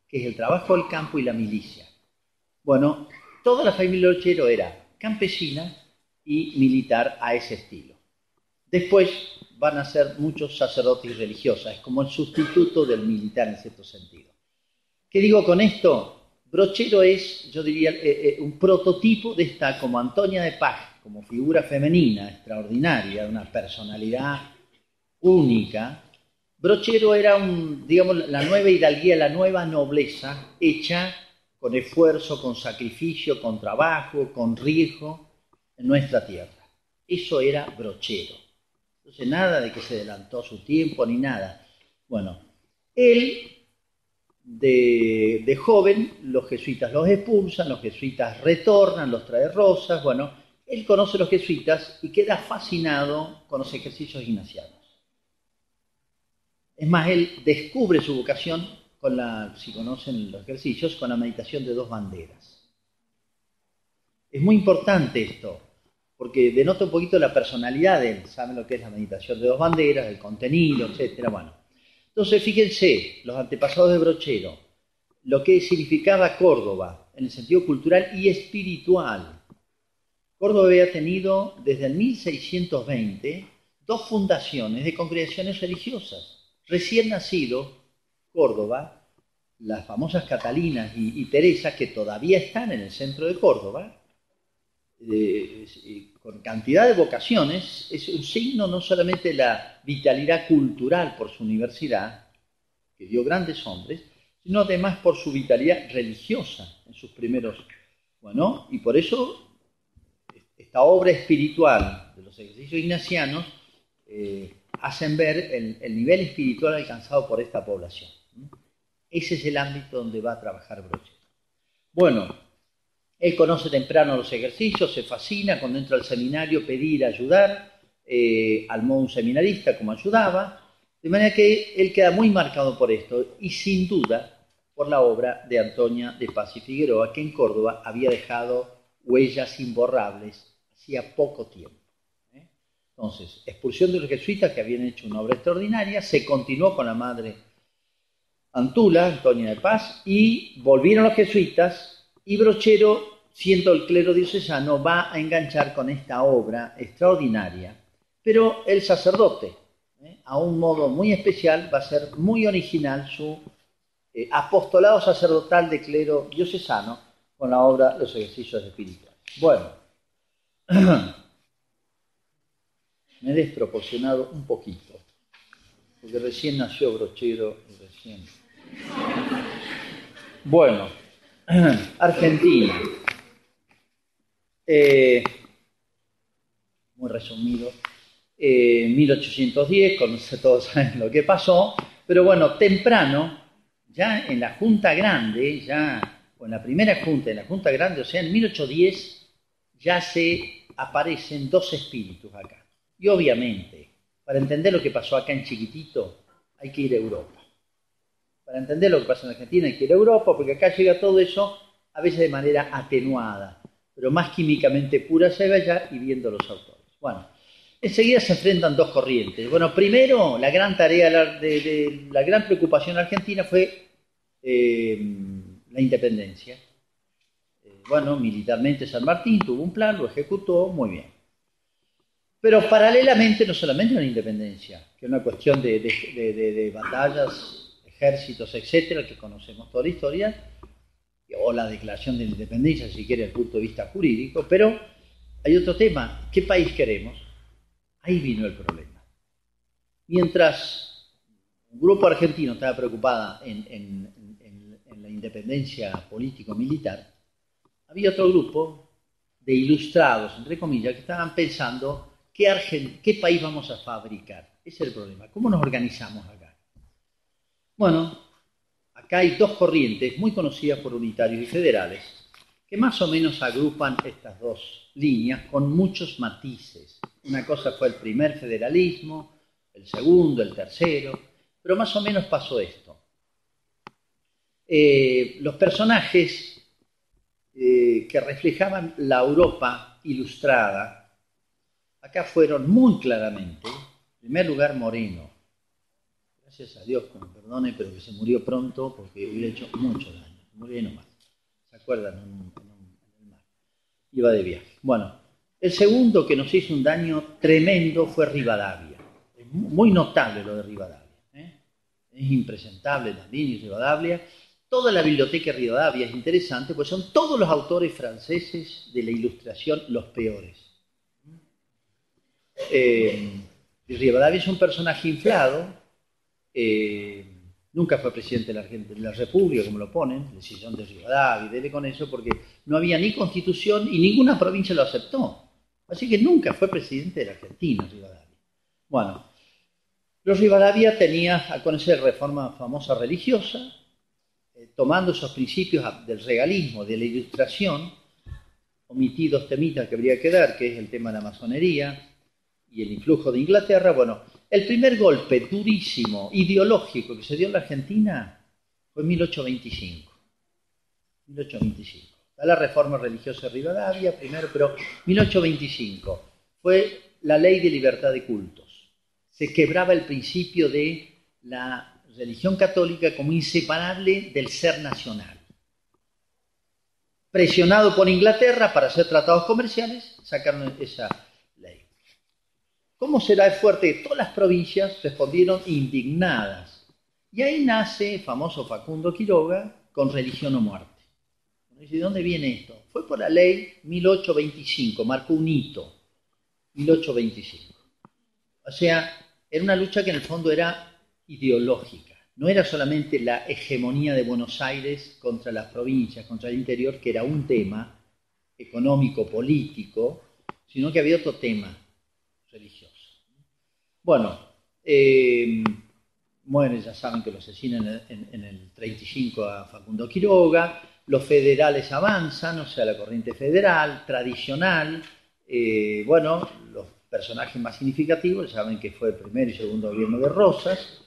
[SPEAKER 3] que es el trabajo del campo y la milicia. Bueno, toda la familia Brochero era campesina y militar a ese estilo. Después van a ser muchos sacerdotes y religiosas, es como el sustituto del militar en cierto sentido. ¿Qué digo con esto? Brochero es, yo diría, un prototipo de esta, como Antonia de Paz, como figura femenina extraordinaria, una personalidad única. Brochero era digamos, la nueva hidalguía, la nueva nobleza, hecha con esfuerzo, con sacrificio, con trabajo, con riesgo en nuestra tierra. Eso era Brochero. Entonces nada de que se adelantó su tiempo ni nada. Bueno, él de joven, los jesuitas los expulsan, los jesuitas retornan, los trae Rosas. Bueno, él conoce a los jesuitas y queda fascinado con los ejercicios ignacianos. Es más, él descubre su vocación si conocen los ejercicios, con la meditación de 2 banderas. Es muy importante esto, porque denota un poquito la personalidad de él. Saben lo que es la meditación de 2 banderas, el contenido, etc. Bueno, entonces fíjense, los antepasados de Brochero, lo que significaba Córdoba en el sentido cultural y espiritual. Córdoba había tenido desde el 1620 2 fundaciones de congregaciones religiosas. Recién nacido, Córdoba, las famosas Catalinas y Teresa, que todavía están en el centro de Córdoba, con cantidad de vocaciones, es un signo no solamente de la vitalidad cultural por su universidad, que dio grandes hombres, sino además por su vitalidad religiosa en sus primeros. Bueno, y por eso esta obra espiritual de los ejercicios ignacianos hacen ver el nivel espiritual alcanzado por esta población. Ese es el ámbito donde va a trabajar Brochero. Bueno, él conoce temprano los ejercicios, se fascina cuando entra al seminario, pedir, ayudar, al modo un seminarista como ayudaba, de manera que él queda muy marcado por esto y sin duda por la obra de Antonia de Paz y Figueroa, que en Córdoba había dejado huellas imborrables hacía poco tiempo. Entonces, expulsión de los jesuitas que habían hecho una obra extraordinaria, se continuó con la madre Antula, Antonia de Paz, y volvieron los jesuitas, y Brochero, siendo el clero diocesano, va a enganchar con esta obra extraordinaria. Pero el sacerdote, a un modo muy especial, va a ser muy original su apostolado sacerdotal de clero diocesano con la obra Los ejercicios espirituales. Bueno, me he desproporcionado un poquito, porque recién nació Brochero y recién. Bueno, Argentina. Muy resumido. 1810, todos saben lo que pasó, pero bueno, temprano, ya en la Junta Grande, o en la primera Junta, Grande, o sea, en 1810, ya se aparecen 2 espíritus acá. Y obviamente, para entender lo que pasó acá en chiquitito, hay que ir a Europa. Para entender lo que pasa en Argentina hay que ir a Europa, porque acá llega todo eso, a veces de manera atenuada, pero más químicamente pura se ve allá y viendo los autores. Bueno, enseguida se enfrentan dos corrientes. Bueno, primero, la gran tarea, la gran preocupación argentina fue la independencia. Bueno, militarmente San Martín tuvo un plan, lo ejecutó, muy bien. Pero paralelamente, no solamente la independencia, que es una cuestión de batallas, ejércitos, etcétera, que conocemos toda la historia, o la declaración de la independencia, si quiere, desde el punto de vista jurídico, pero hay otro tema, ¿qué país queremos? Ahí vino el problema. Mientras un grupo argentino estaba preocupada en la independencia político-militar, había otro grupo de ilustrados, entre comillas, que estaban pensando qué país vamos a fabricar. Ese es el problema. ¿Cómo nos organizamos acá? Bueno, acá hay dos corrientes muy conocidas por unitarios y federales que más o menos agrupan estas dos líneas con muchos matices. Una cosa fue el primer federalismo, el segundo, el tercero, pero más o menos pasó esto. Los personajes que reflejaban la Europa ilustrada, acá fueron muy claramente, en primer lugar, Moreno. Gracias a Dios, que me perdone, pero que se murió pronto porque hubiera hecho mucho daño. Murió nomás. ¿Se acuerdan? En el mar. Iba de viaje. Bueno, el segundo que nos hizo un daño tremendo fue Rivadavia. Es muy notable lo de Rivadavia. Es impresentable también, y Rivadavia. Toda la biblioteca de Rivadavia es interesante, pues son todos los autores franceses de la Ilustración los peores. Rivadavia es un personaje inflado, nunca fue presidente de la República, como lo ponen, decisión de Rivadavia, dele con eso, porque no había ni constitución y ninguna provincia lo aceptó. Así que nunca fue presidente de la Argentina, Rivadavia. Bueno, los Rivadavia tenía a conocer reforma famosa religiosa, tomando esos principios del regalismo, de la ilustración, omití dos temitas que habría que dar, que es el tema de la masonería y el influjo de Inglaterra. Bueno, el primer golpe durísimo, ideológico, que se dio en la Argentina fue en 1825. 1825. Está la reforma religiosa de Rivadavia primero, pero 1825 fue la ley de libertad de cultos. Se quebraba el principio de la religión católica como inseparable del ser nacional. Presionado por Inglaterra para hacer tratados comerciales, sacaron esa ley. ¿Cómo será el fuerte? Todas las provincias respondieron indignadas. Y ahí nace el famoso Facundo Quiroga con Religión o Muerte. ¿De dónde viene esto? Fue por la ley 1825, marcó un hito. 1825. O sea, era una lucha que en el fondo era ideológica. No era solamente la hegemonía de Buenos Aires contra las provincias, contra el interior, que era un tema económico, político, sino que había otro tema religioso. Bueno, mueren, ya saben que lo asesinan en el 35 a Facundo Quiroga, los federales avanzan, o sea, la corriente federal, tradicional, bueno, los personajes más significativos, saben que fue el primer y segundo gobierno de Rosas.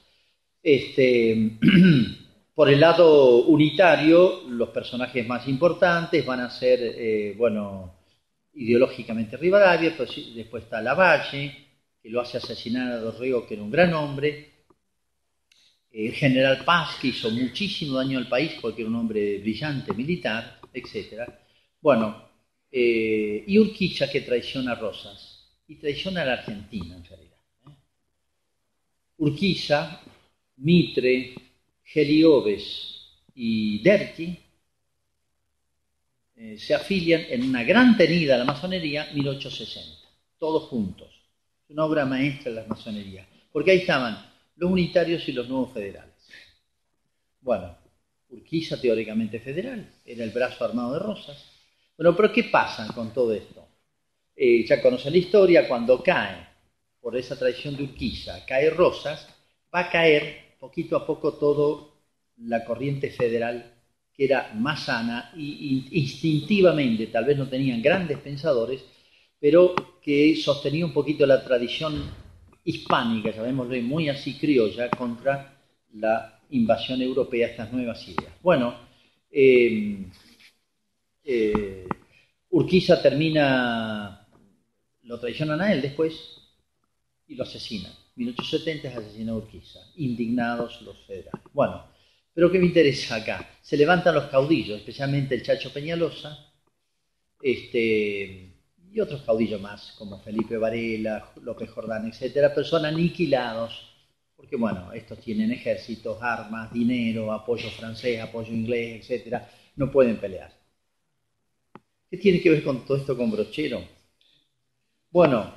[SPEAKER 3] Por el lado unitario, los personajes más importantes van a ser, bueno, ideológicamente Rivadavia, pues después está Lavalle, que lo hace asesinar a Dorrego, que era un gran hombre, el general Paz, que hizo muchísimo daño al país porque era un hombre brillante, militar, etc. Bueno, y Urquiza, que traiciona a Rosas, y traiciona a la Argentina, en realidad. Urquiza, Mitre, Gelioves y Derqui se afilian en una gran tenida a la masonería 1860, todos juntos. Es una obra maestra de la masonería, porque ahí estaban los unitarios y los nuevos federales. Bueno, Urquiza teóricamente federal, era el brazo armado de Rosas. Bueno, pero ¿qué pasa con todo esto? Ya conocen la historia, cuando cae, por esa traición de Urquiza, cae Rosas, va a caer poquito a poco toda la corriente federal, que era más sana y instintivamente, tal vez no tenían grandes pensadores, pero que sostenía un poquito la tradición hispánica, llamémoslo muy así criolla, contra la invasión europea, estas nuevas ideas. Bueno, Urquiza termina, lo traicionan a él después, y lo asesinan. 1870 es asesinado Urquiza, indignados los federales. Bueno, pero ¿qué me interesa acá? Se levantan los caudillos, especialmente el Chacho Peñalosa, y otros caudillos más, como Felipe Varela, López Jordán, etcétera, pero son aniquilados, porque bueno, estos tienen ejércitos, armas, dinero, apoyo francés, apoyo inglés, etcétera, no pueden pelear. ¿Qué tiene que ver con todo esto con Brochero? Bueno,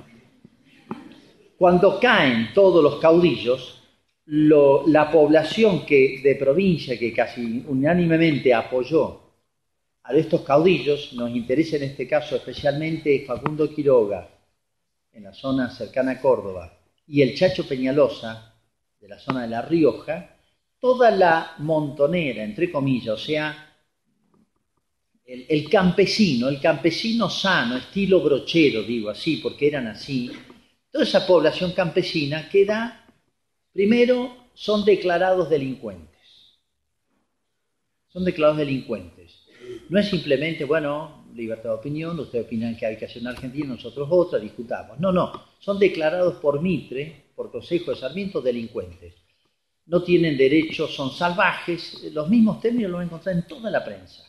[SPEAKER 3] cuando caen todos los caudillos, la población de provincia que casi unánimemente apoyó a estos caudillos, nos interesa en este caso especialmente Facundo Quiroga, en la zona cercana a Córdoba, y el Chacho Peñalosa, de la zona de La Rioja, toda la montonera, entre comillas, o sea, el campesino sano, estilo Brochero, digo así, porque eran así, toda esa población campesina queda, primero, son declarados delincuentes. Son declarados delincuentes. No es simplemente, bueno, libertad de opinión, ustedes opinan que hay que hacer una Argentina, nosotros otra, discutamos. No, son declarados por Mitre, por Consejo de Sarmiento, delincuentes. No tienen derechos, son salvajes, los mismos términos los van a encontrar en toda la prensa.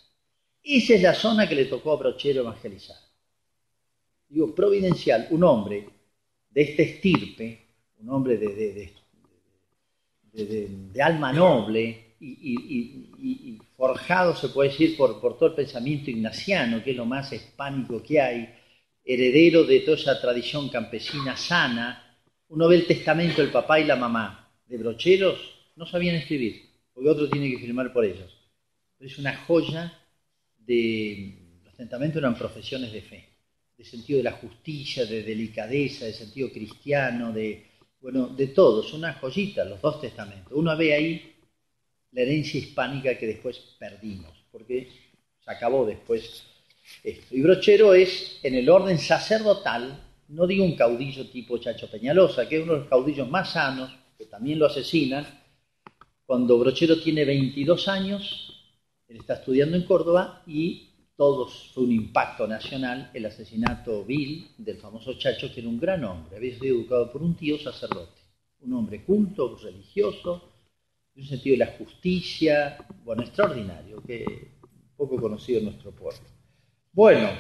[SPEAKER 3] Esa es la zona que le tocó a Brochero evangelizar. Digo, providencial, un hombre de esta estirpe, un hombre de alma noble y forjado, se puede decir, por todo el pensamiento ignaciano, que es lo más hispánico que hay, heredero de toda esa tradición campesina sana. Uno ve el testamento del papá y la mamá de Brocheros, no sabían escribir, porque otro tiene que firmar por ellos. Pero es una joya los testamentos eran profesiones de fe, de sentido de la justicia, de delicadeza, de sentido cristiano, de todo, es una joyita los dos testamentos. Uno ve ahí la herencia hispánica que después perdimos, porque se acabó después esto. Y Brochero es, en el orden sacerdotal, no digo un caudillo tipo Chacho Peñalosa, que es uno de los caudillos más sanos, que también lo asesinan. Cuando Brochero tiene 22 años, él está estudiando en Córdoba y fue un impacto nacional el asesinato vil del famoso Chacho, que era un gran hombre, había sido educado por un tío sacerdote, un hombre culto, religioso, en un sentido de la justicia, bueno, extraordinario, que poco conocido en nuestro pueblo. Bueno,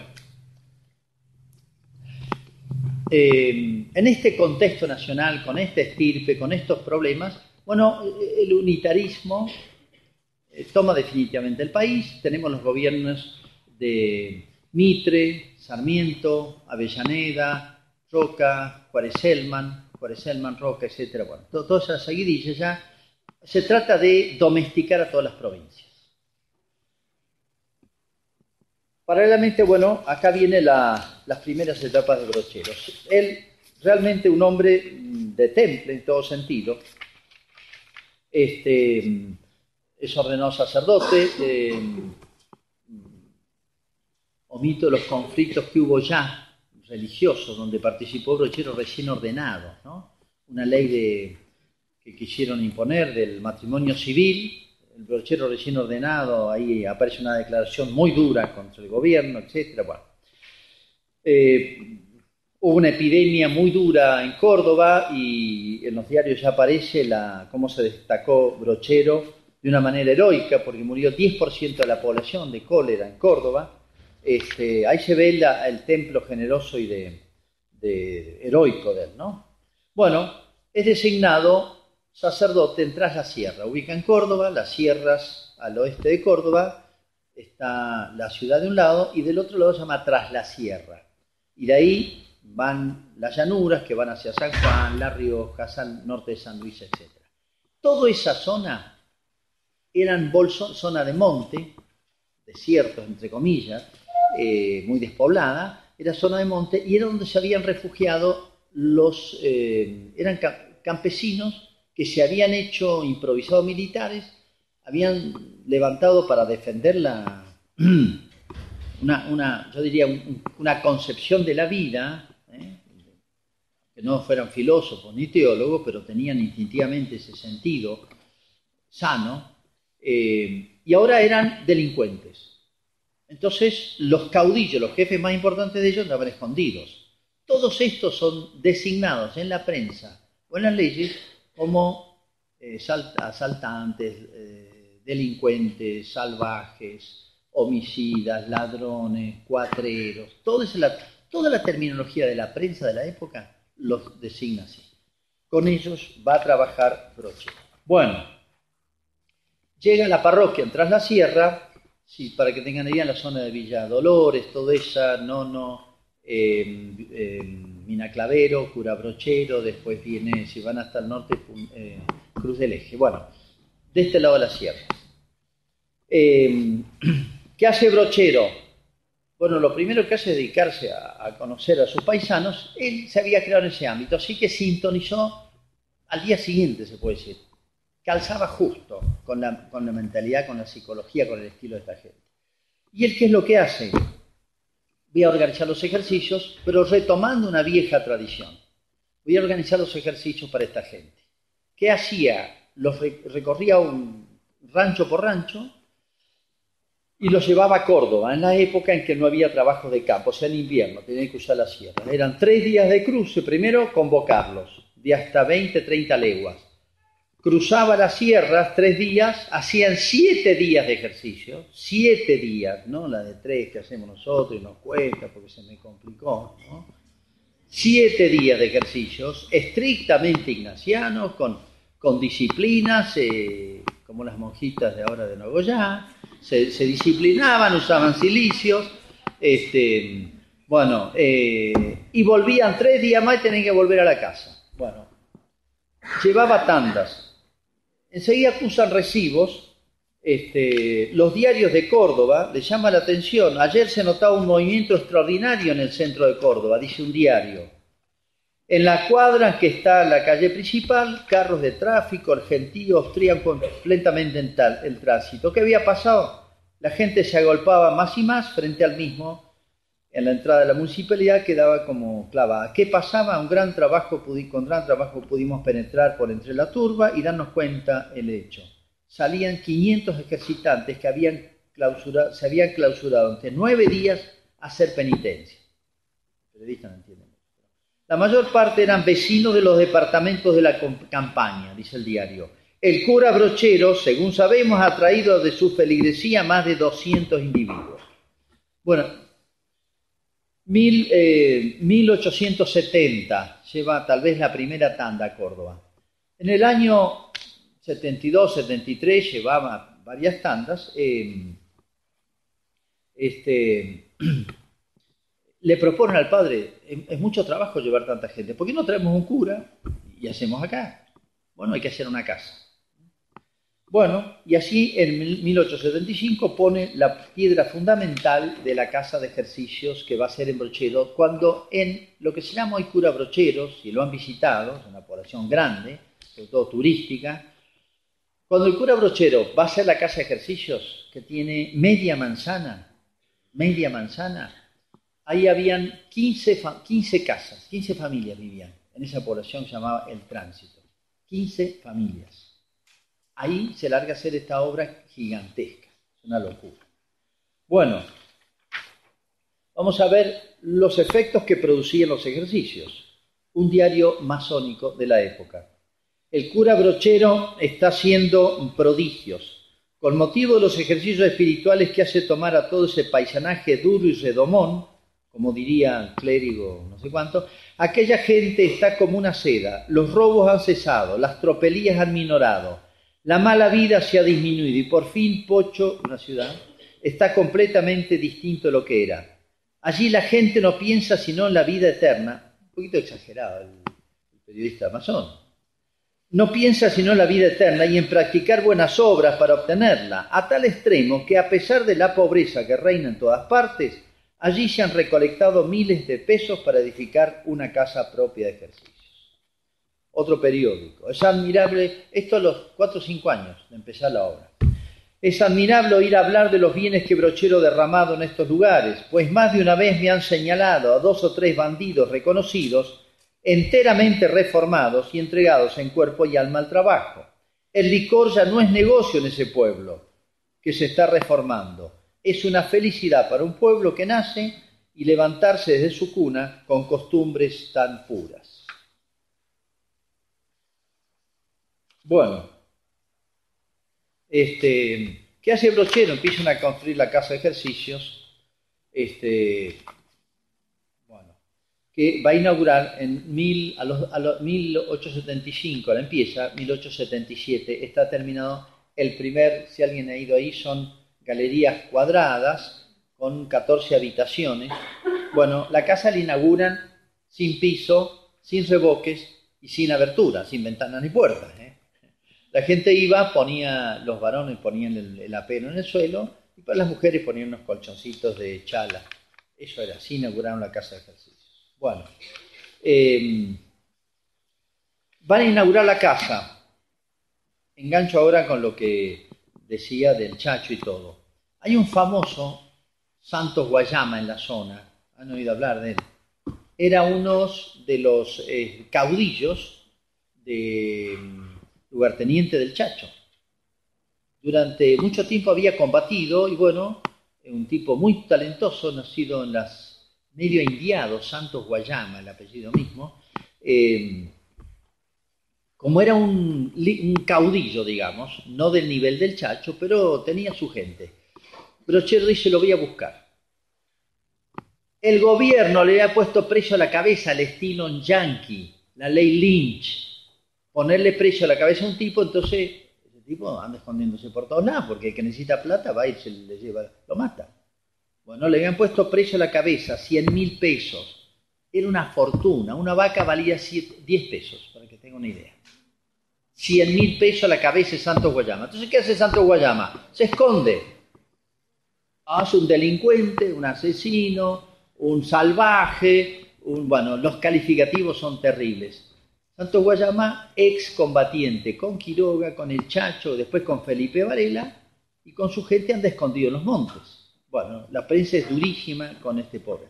[SPEAKER 3] en este contexto nacional, con esta estirpe, con estos problemas, bueno, el unitarismo toma definitivamente el país. Tenemos los gobiernos de Mitre, Sarmiento, Avellaneda, Roca, Juárez-Selman, Roca, etc. Bueno, toda esa seguidilla ya se trata de domesticar a todas las provincias. Paralelamente, bueno, acá vienen las primeras etapas de Brochero. Él, realmente un hombre de temple en todo sentido, es ordenado sacerdote, omito los conflictos que hubo ya religiosos, donde participó Brochero recién ordenado, ¿no? Una ley que quisieron imponer del matrimonio civil, el Brochero recién ordenado, ahí aparece una declaración muy dura contra el gobierno, etc. Bueno, hubo una epidemia muy dura en Córdoba y en los diarios ya aparece cómo se destacó Brochero de una manera heroica, porque murió 10% de la población de cólera en Córdoba. Ahí se ve el templo generoso y de heroico de él, ¿no? Bueno, es designado sacerdote en Tras la Sierra. Ubica en Córdoba, las sierras al oeste de Córdoba, está la ciudad de un lado y del otro lado se llama Tras la Sierra. Y de ahí van las llanuras que van hacia San Juan, La Rioja, norte de San Luis, etc. Toda esa zona eran zona de monte, desiertos entre comillas, muy despoblada, era zona de monte y era donde se habían refugiado eran campesinos que se habían hecho improvisados militares, habían levantado para defender yo diría, una concepción de la vida, que no fueran filósofos ni teólogos, pero tenían instintivamente ese sentido sano, y ahora eran delincuentes. Entonces, los caudillos, los jefes más importantes de ellos, andaban escondidos. todos estos son designados en la prensa o en las leyes como asaltantes, delincuentes, salvajes, homicidas, ladrones, cuatreros. Toda la terminología de la prensa de la época los designa así. Con ellos va a trabajar Brochero. Bueno, llega a la parroquia en Tras la Sierra, sí, para que tengan idea, en la zona de Villa Dolores, toda esa, Mina Clavero, Cura Brochero, después viene, si van hasta el norte, Cruz del Eje. Bueno, de este lado de la sierra. ¿Qué hace Brochero? Bueno, lo primero que hace es dedicarse a conocer a sus paisanos. Él se había creado en ese ámbito, así que sintonizó al día siguiente, se puede decir. Calzaba justo con la mentalidad, con la psicología, con el estilo de esta gente. ¿Y él qué es lo que hace? Voy a organizar los ejercicios, pero retomando una vieja tradición. Voy a organizar los ejercicios para esta gente. ¿Qué hacía? Recorría un rancho por rancho y los llevaba a Córdoba, en la época en que no había trabajo de campo, o sea, en invierno, tenían que usar la sierra. Eran 3 días de cruce, primero convocarlos, de hasta 20, 30 leguas. Cruzaba las sierras 3 días, hacían 7 días de ejercicio, 7 días, no la de 3 que hacemos nosotros y nos cuesta porque se me complicó, ¿no? 7 días de ejercicios, estrictamente ignacianos, con disciplinas, como las monjitas de ahora de Nogoyá, se disciplinaban, usaban cilicios, y volvían 3 días más y tenían que volver a la casa. Bueno, llevaba tandas. Enseguida acusan recibos, los diarios de Córdoba, les llama la atención. Ayer se notaba un movimiento extraordinario en el centro de Córdoba, dice un diario. En la cuadra que está la calle principal, carros de tráfico, argentinos obstruían completamente el tránsito. ¿Qué había pasado? La gente se agolpaba más y más frente al mismo. En la entrada de la municipalidad quedaba como clavada. ¿Qué pasaba? Con gran trabajo pudimos penetrar por entre la turba y darnos cuenta el hecho. Salían 500 ejercitantes que se habían clausurado ante 9 días a hacer penitencia. Los periodistas no entienden. La mayor parte eran vecinos de los departamentos de la campaña, dice el diario. El cura Brochero, según sabemos, ha traído de su feligresía más de 200 individuos. Bueno, 1870 lleva tal vez la primera tanda a Córdoba. En el año 72, 73 llevaba varias tandas. Le proponen al padre, es mucho trabajo llevar tanta gente, ¿por qué no traemos un cura y hacemos acá? Bueno, hay que hacer una casa. Bueno, y así en 1875 pone la piedra fundamental de la casa de ejercicios que va a ser en Brochero, cuando en lo que se llama hoy Cura Brochero, si lo han visitado, es una población grande, sobre todo turística, cuando el cura Brochero va a hacer la casa de ejercicios, que tiene media manzana, ahí habían 15 casas, 15 familias vivían en esa población que se llamaba El Tránsito, 15 familias. Ahí se larga a hacer esta obra gigantesca, es una locura. Bueno, vamos a ver los efectos que producían los ejercicios. Un diario masónico de la época. El cura Brochero está haciendo prodigios. Con motivo de los ejercicios espirituales que hace tomar a todo ese paisanaje duro y redomón, como diría el clérigo no sé cuánto, aquella gente está como una seda. Los robos han cesado, las tropelías han minorado. La mala vida se ha disminuido y por fin Pocho, una ciudad, está completamente distinto de lo que era. Allí la gente no piensa sino en la vida eterna. Un poquito exagerado el periodista masón. No piensa sino en la vida eterna y en practicar buenas obras para obtenerla, a tal extremo que a pesar de la pobreza que reina en todas partes, allí se han recolectado miles de pesos para edificar una casa propia de ejercicio. Otro periódico. Es admirable, esto a los 4 o 5 años de empezar la obra. Es admirable oír hablar de los bienes que Brochero ha derramado en estos lugares, pues más de una vez me han señalado a 2 o 3 bandidos reconocidos, enteramente reformados y entregados en cuerpo y alma al trabajo. El licor ya no es negocio en ese pueblo que se está reformando. Es una felicidad para un pueblo que nace y levantarse desde su cuna con costumbres tan puras. Bueno, ¿qué hace Brochero? Empiezan a construir la casa de ejercicios, que va a inaugurar en 1875, la empieza, 1877, está terminado el primer, si alguien ha ido ahí, son galerías cuadradas con 14 habitaciones. Bueno, la casa la inauguran sin piso, sin revoques y sin aberturas, sin ventanas ni puertas. La gente iba, los varones ponían el apero en el suelo y para las mujeres ponían unos colchoncitos de chala. Eso era, así inauguraron la casa de ejercicios. Bueno, van a inaugurar la casa. Engancho ahora con lo que decía del Chacho y todo. Hay un famoso Santos Guayama en la zona, han oído hablar de él. Era uno de los caudillos de lugarteniente del Chacho. Durante mucho tiempo había combatido y bueno, un tipo muy talentoso, nacido en medio indiado, Santos Guayama, el apellido mismo, como era un caudillo, digamos, no del nivel del Chacho, pero tenía su gente. Brochero dice, lo voy a buscar. El gobierno le había puesto precio a la cabeza al estilo yankee, la ley Lynch. Ponerle precio a la cabeza a un tipo, entonces ese tipo anda escondiéndose por todos lados, porque el que necesita plata va y se le lleva, lo mata. Bueno, le habían puesto precio a la cabeza, 100.000 pesos. Era una fortuna, una vaca valía 10 pesos, para que tenga una idea. 100.000 pesos a la cabeza de Santos Guayama. Entonces, ¿qué hace Santos Guayama? Se esconde. Hace un delincuente, un asesino, un salvaje, bueno, los calificativos son terribles. Santos Guayama, excombatiente, con Quiroga, con el Chacho, después con Felipe Varela, y con su gente anda escondido en los montes. Bueno, la prensa es durísima con este pobre.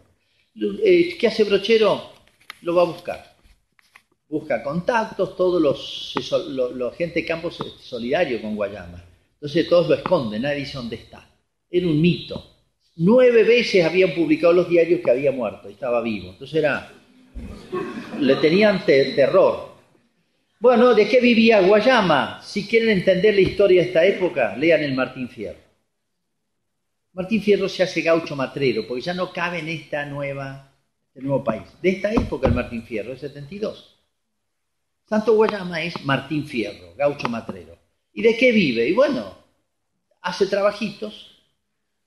[SPEAKER 3] ¿Qué hace Brochero? Lo va a buscar. Busca contactos, todos los gente de campo solidario con Guayama. Entonces todos lo esconden, nadie dice dónde está. Era un mito. 9 veces habían publicado los diarios que había muerto y estaba vivo. Entonces le tenían terror. Bueno, ¿de qué vivía Guayama? Si quieren entender la historia de esta época, lean el Martín Fierro. Martín Fierro se hace gaucho matrero, porque ya no cabe en este nuevo país. De esta época el Martín Fierro, es 72. Santo Guayama es Martín Fierro, gaucho matrero. ¿Y de qué vive? Y bueno, hace trabajitos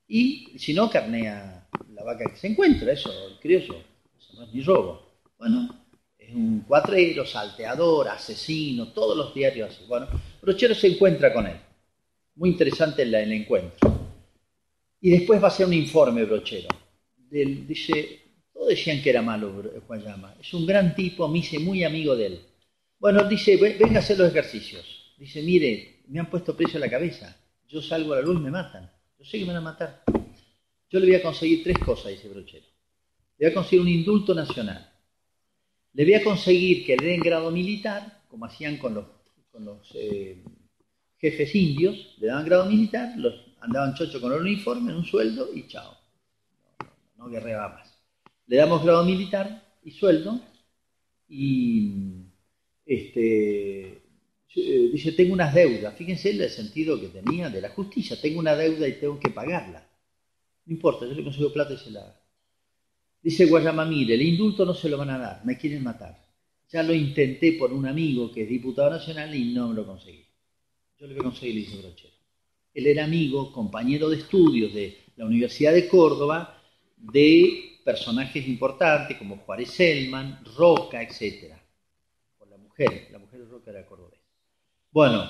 [SPEAKER 3] y si no, carnea la vaca que se encuentra, eso, el criollo, eso no es ni robo. Bueno, es un cuatrero, salteador, asesino, todos los diarios así. Bueno, Brochero se encuentra con él. Muy interesante el encuentro. Y después va a hacer un informe Brochero. Dice, todos decían que era malo Guayama. Es un gran tipo, me hice muy amigo de él. Bueno, dice, venga a hacer los ejercicios. Dice, mire, me han puesto precio a la cabeza. Yo salgo a la luz y me matan. Yo sé que me van a matar. Yo le voy a conseguir 3 cosas, dice Brochero. Le voy a conseguir un indulto nacional. Le voy a conseguir que le den grado militar, como hacían con los jefes indios. Le daban grado militar, andaban chocho con el uniforme, un sueldo y chao. No guerreaba más. Le damos grado militar y sueldo y dice, tengo unas deudas. Fíjense el sentido que tenía de la justicia. Tengo una deuda y tengo que pagarla. No importa, yo le consigo plata y se la hago. Dice Guayama, mire, el indulto no se lo van a dar, me quieren matar. Ya lo intenté por un amigo que es diputado nacional y no me lo conseguí. Yo le voy a conseguir, le dice Brochero. Él era amigo, compañero de estudios de la Universidad de Córdoba, de personajes importantes como Juárez Selman, Roca, etc. La mujer de Roca era cordobesa. Bueno,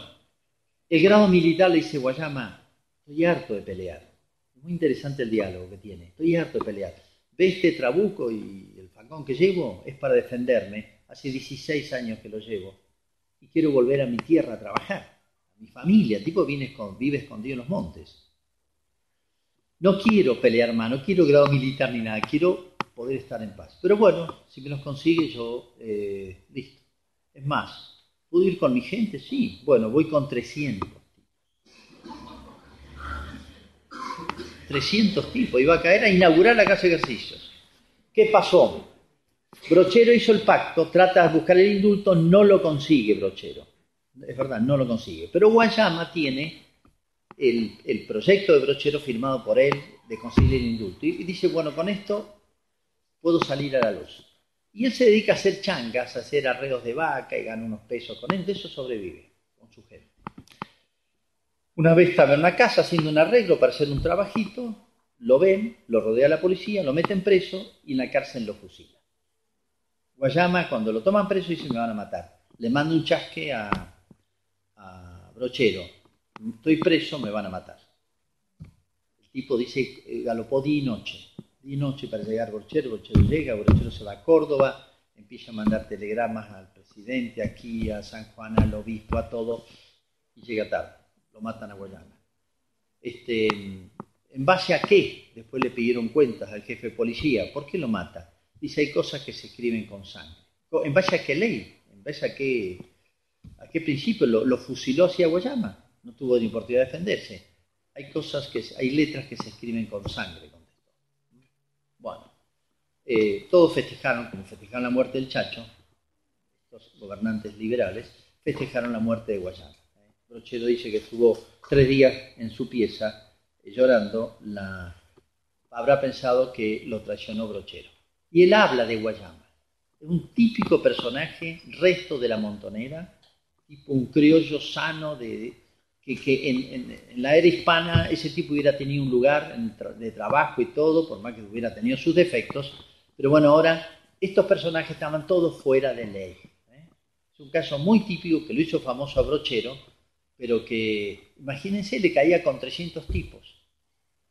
[SPEAKER 3] el grado militar le dice Guayama, estoy harto de pelear. Es muy interesante el diálogo que tiene. Estoy harto de pelear. ¿Ve este trabuco y el facón que llevo? Es para defenderme. Hace 16 años que lo llevo. Y quiero volver a mi tierra a trabajar. A mi familia. El tipo vive escondido en los montes. No quiero pelear más, no quiero grado militar ni nada. Quiero poder estar en paz. Pero bueno, si me los consigue yo, listo. Es más, ¿puedo ir con mi gente? Sí. Bueno, voy con 300. 300 tipos. Iba a caer a inaugurar la casa de ejercicios. ¿Qué pasó? Brochero hizo el pacto, trata de buscar el indulto, no lo consigue Brochero. Es verdad, no lo consigue. Pero Guayama tiene el proyecto de Brochero firmado por él de conseguir el indulto. Y dice, bueno, con esto puedo salir a la luz. Y él se dedica a hacer changas, a hacer arreos de vaca y gana unos pesos con él. De eso sobrevive con su gente. Una vez estaba en una casa haciendo un arreglo para hacer un trabajito, lo ven, lo rodea la policía, lo meten preso y en la cárcel lo fusila. Guayama, cuando lo toman preso, dice, me van a matar. Le manda un chasque a Brochero. Estoy preso, me van a matar. El tipo dice, galopó día y noche para llegar a Brochero. Brochero llega, Brochero se va a Córdoba, empieza a mandar telegramas al presidente, aquí, a San Juan, al obispo, a todo, y llega tarde. Lo matan a Guayama. ¿En base a qué? Después le pidieron cuentas al jefe de policía. ¿Por qué lo mata? Dice, hay cosas que se escriben con sangre. ¿En base a qué ley? ¿En base a qué principio? Lo fusiló hacia Guayama. No tuvo ni oportunidad de defenderse. Hay letras que se escriben con sangre, contestó. Bueno, todos festejaron, como festejaron la muerte del Chacho, estos gobernantes liberales, festejaron la muerte de Guayama. Brochero dice que estuvo 3 días en su pieza llorando, habrá pensado que lo traicionó Brochero. Y él habla de Guayama. Es un típico personaje, resto de la Montonera, tipo un criollo sano, que en la era hispana ese tipo hubiera tenido un lugar de trabajo y todo, por más que hubiera tenido sus defectos. Pero bueno, ahora estos personajes estaban todos fuera de ley. Es un caso muy típico que lo hizo famoso a Brochero, pero que, imagínense, le caía con 300 tipos.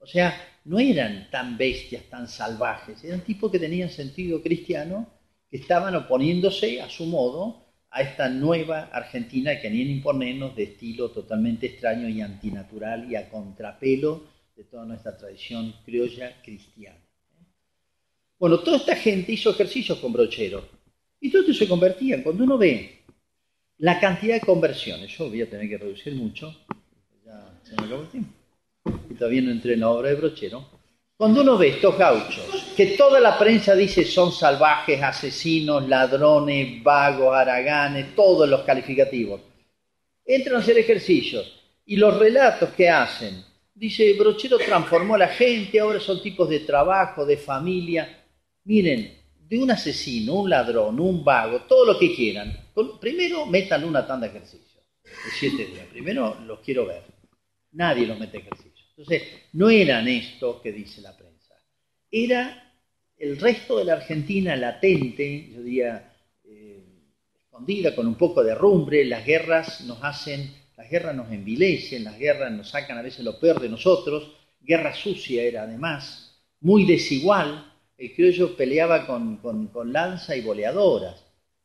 [SPEAKER 3] O sea, no eran tan bestias, tan salvajes, eran tipos que tenían sentido cristiano, que estaban oponiéndose a su modo a esta nueva Argentina que querían imponernos de estilo totalmente extraño y antinatural y a contrapelo de toda nuestra tradición criolla cristiana. Bueno, toda esta gente hizo ejercicios con Brochero y todos se convertían. Cuando uno ve la cantidad de conversiones, yo voy a tener que reducir mucho, ya se me acabó el tiempo, y todavía no entré en la obra de Brochero. Cuando uno ve estos gauchos, que toda la prensa dice son salvajes, asesinos, ladrones, vagos, haraganes, todos los calificativos, entran a hacer ejercicios y los relatos que hacen, dice, Brochero transformó a la gente, ahora son tipos de trabajo, de familia. Miren, de un asesino, un ladrón, un vago, todo lo que quieran, primero metan una tanda de ejercicio de 7 días, primero los quiero ver. Nadie los mete a ejercicio. Entonces, no eran esto que dice la prensa. Era el resto de la Argentina latente, yo diría, escondida, con un poco de rumbre. Las guerras nos envilecen, las guerras nos sacan a veces lo peor de nosotros. Guerra sucia era además, muy desigual. El criollo peleaba con lanza y boleadoras.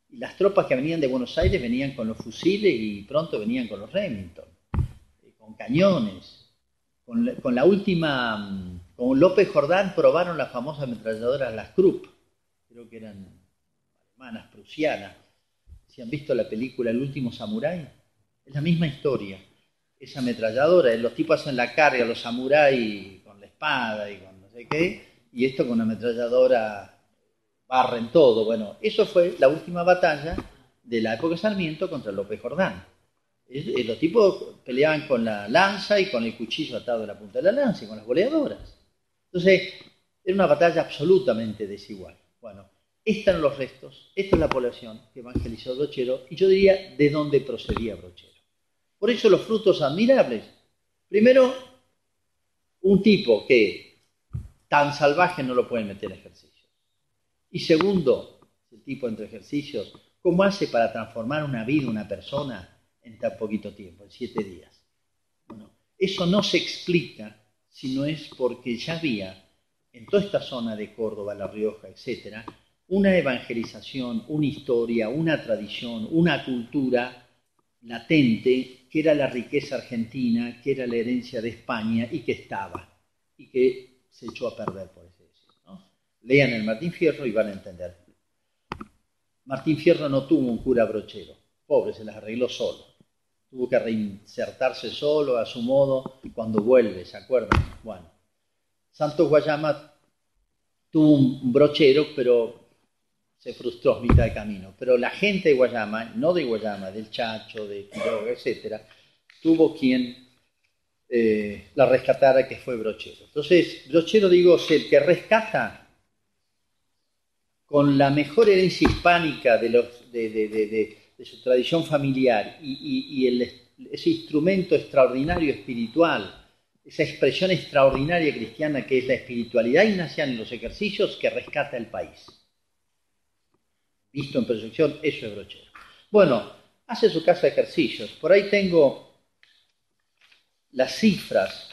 [SPEAKER 3] Y las tropas que venían de Buenos Aires venían con los fusiles y pronto venían con los Remington, con cañones. Con la última, con López Jordán probaron las famosas ametralladoras, las Krupp, creo que eran alemanas, prusianas. Si han visto la película El último samurái, es la misma historia. Esa ametralladora, los tipos hacen la carga, los samuráis con la espada y con no sé qué, y esto con una ametralladora barren todo. Bueno, eso fue la última batalla de la época de Sarmiento contra López Jordán. Los tipos peleaban con la lanza y con el cuchillo atado a la punta de la lanza y con las boleadoras. Entonces, era una batalla absolutamente desigual. Bueno, estos eran los restos, esta es la población que evangelizó Brochero, y yo diría de dónde procedía Brochero. Por eso los frutos admirables. Primero, un tipo que tan salvaje no lo pueden meter en ejercicio. Y segundo, el tipo entre ejercicios, ¿cómo hace para transformar una vida, una persona, en tan poquito tiempo, en 7 días? Bueno, eso no se explica si no es porque ya había en toda esta zona de Córdoba, La Rioja, etcétera, una evangelización, una historia, una tradición, una cultura latente que era la riqueza argentina, que era la herencia de España y que estaba, y que se echó a perder, por así decirlo, ¿no? Lean el Martín Fierro y van a entender. Martín Fierro no tuvo un cura Brochero, pobre, se las arregló solo. Tuvo que reinsertarse solo, a su modo, cuando vuelve, ¿se acuerdan? Bueno, Santos Guayama tuvo un brochero, pero se frustró a mitad de camino. Pero la gente de Guayama, no de Guayama, del Chacho, de Quiroga, etcétera, tuvo quien la rescatara, que fue Brochero. Entonces, Brochero, digo, es el que rescata con la mejor herencia hispánica de su tradición familiar y ese instrumento extraordinario espiritual, esa expresión extraordinaria cristiana que es la espiritualidad ignaciana en los ejercicios, que rescata el país. Visto en proyección, eso es Brochero. Bueno, hace su casa de ejercicios. Por ahí tengo las cifras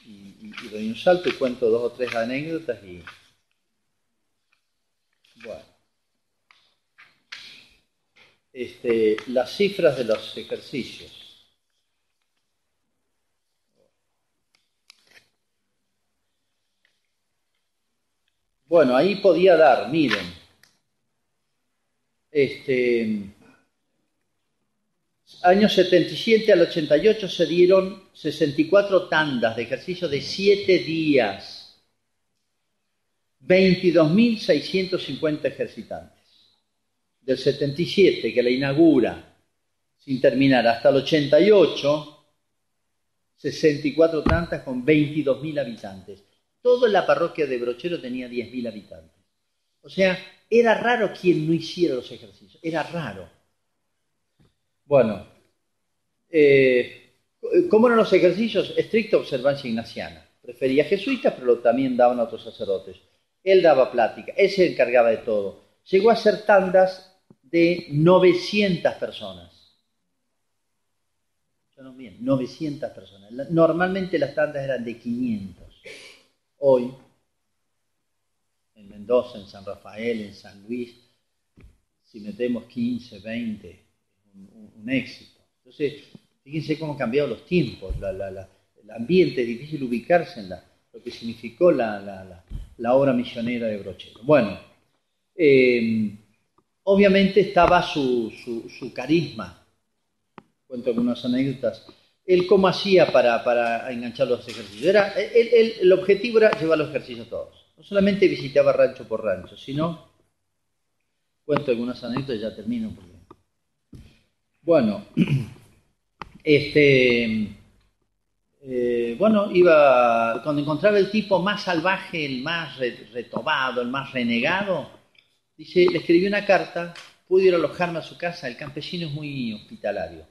[SPEAKER 3] y doy un salto y cuento 2 o 3 anécdotas y bueno. Las cifras de los ejercicios. Bueno, ahí podía dar, miren, años 77 al 88 se dieron 64 tandas de ejercicio de 7 días, 22.650 ejercitantes. Del 77, que la inaugura, sin terminar, hasta el 88, 64 tandas con 22.000 habitantes. Toda la parroquia de Brochero tenía 10.000 habitantes. O sea, era raro quien no hiciera los ejercicios, era raro. Bueno, ¿cómo eran los ejercicios? Estricta observancia ignaciana. Prefería jesuitas, pero también daban a otros sacerdotes. Él daba plática, él se encargaba de todo. Llegó a hacer tandas de 900 personas. Yo no bien, 900 personas. Normalmente las tandas eran de 500. Hoy, en Mendoza, en San Rafael, en San Luis, si metemos 15, 20, es un éxito. Entonces, fíjense cómo han cambiado los tiempos, el ambiente, es difícil ubicarse en lo que significó la obra misionera de Brochero. Bueno, obviamente estaba su carisma. Cuento algunas anécdotas. Él cómo hacía para enganchar los ejercicios. El objetivo era llevar los ejercicios todos. No solamente visitaba rancho por rancho, sino, cuento algunas anécdotas y ya termino. Bueno, iba, cuando encontraba el tipo más salvaje, el más retobado, el más renegado, dice, le escribí una carta, pude ir a alojarme a su casa, el campesino es muy hospitalario.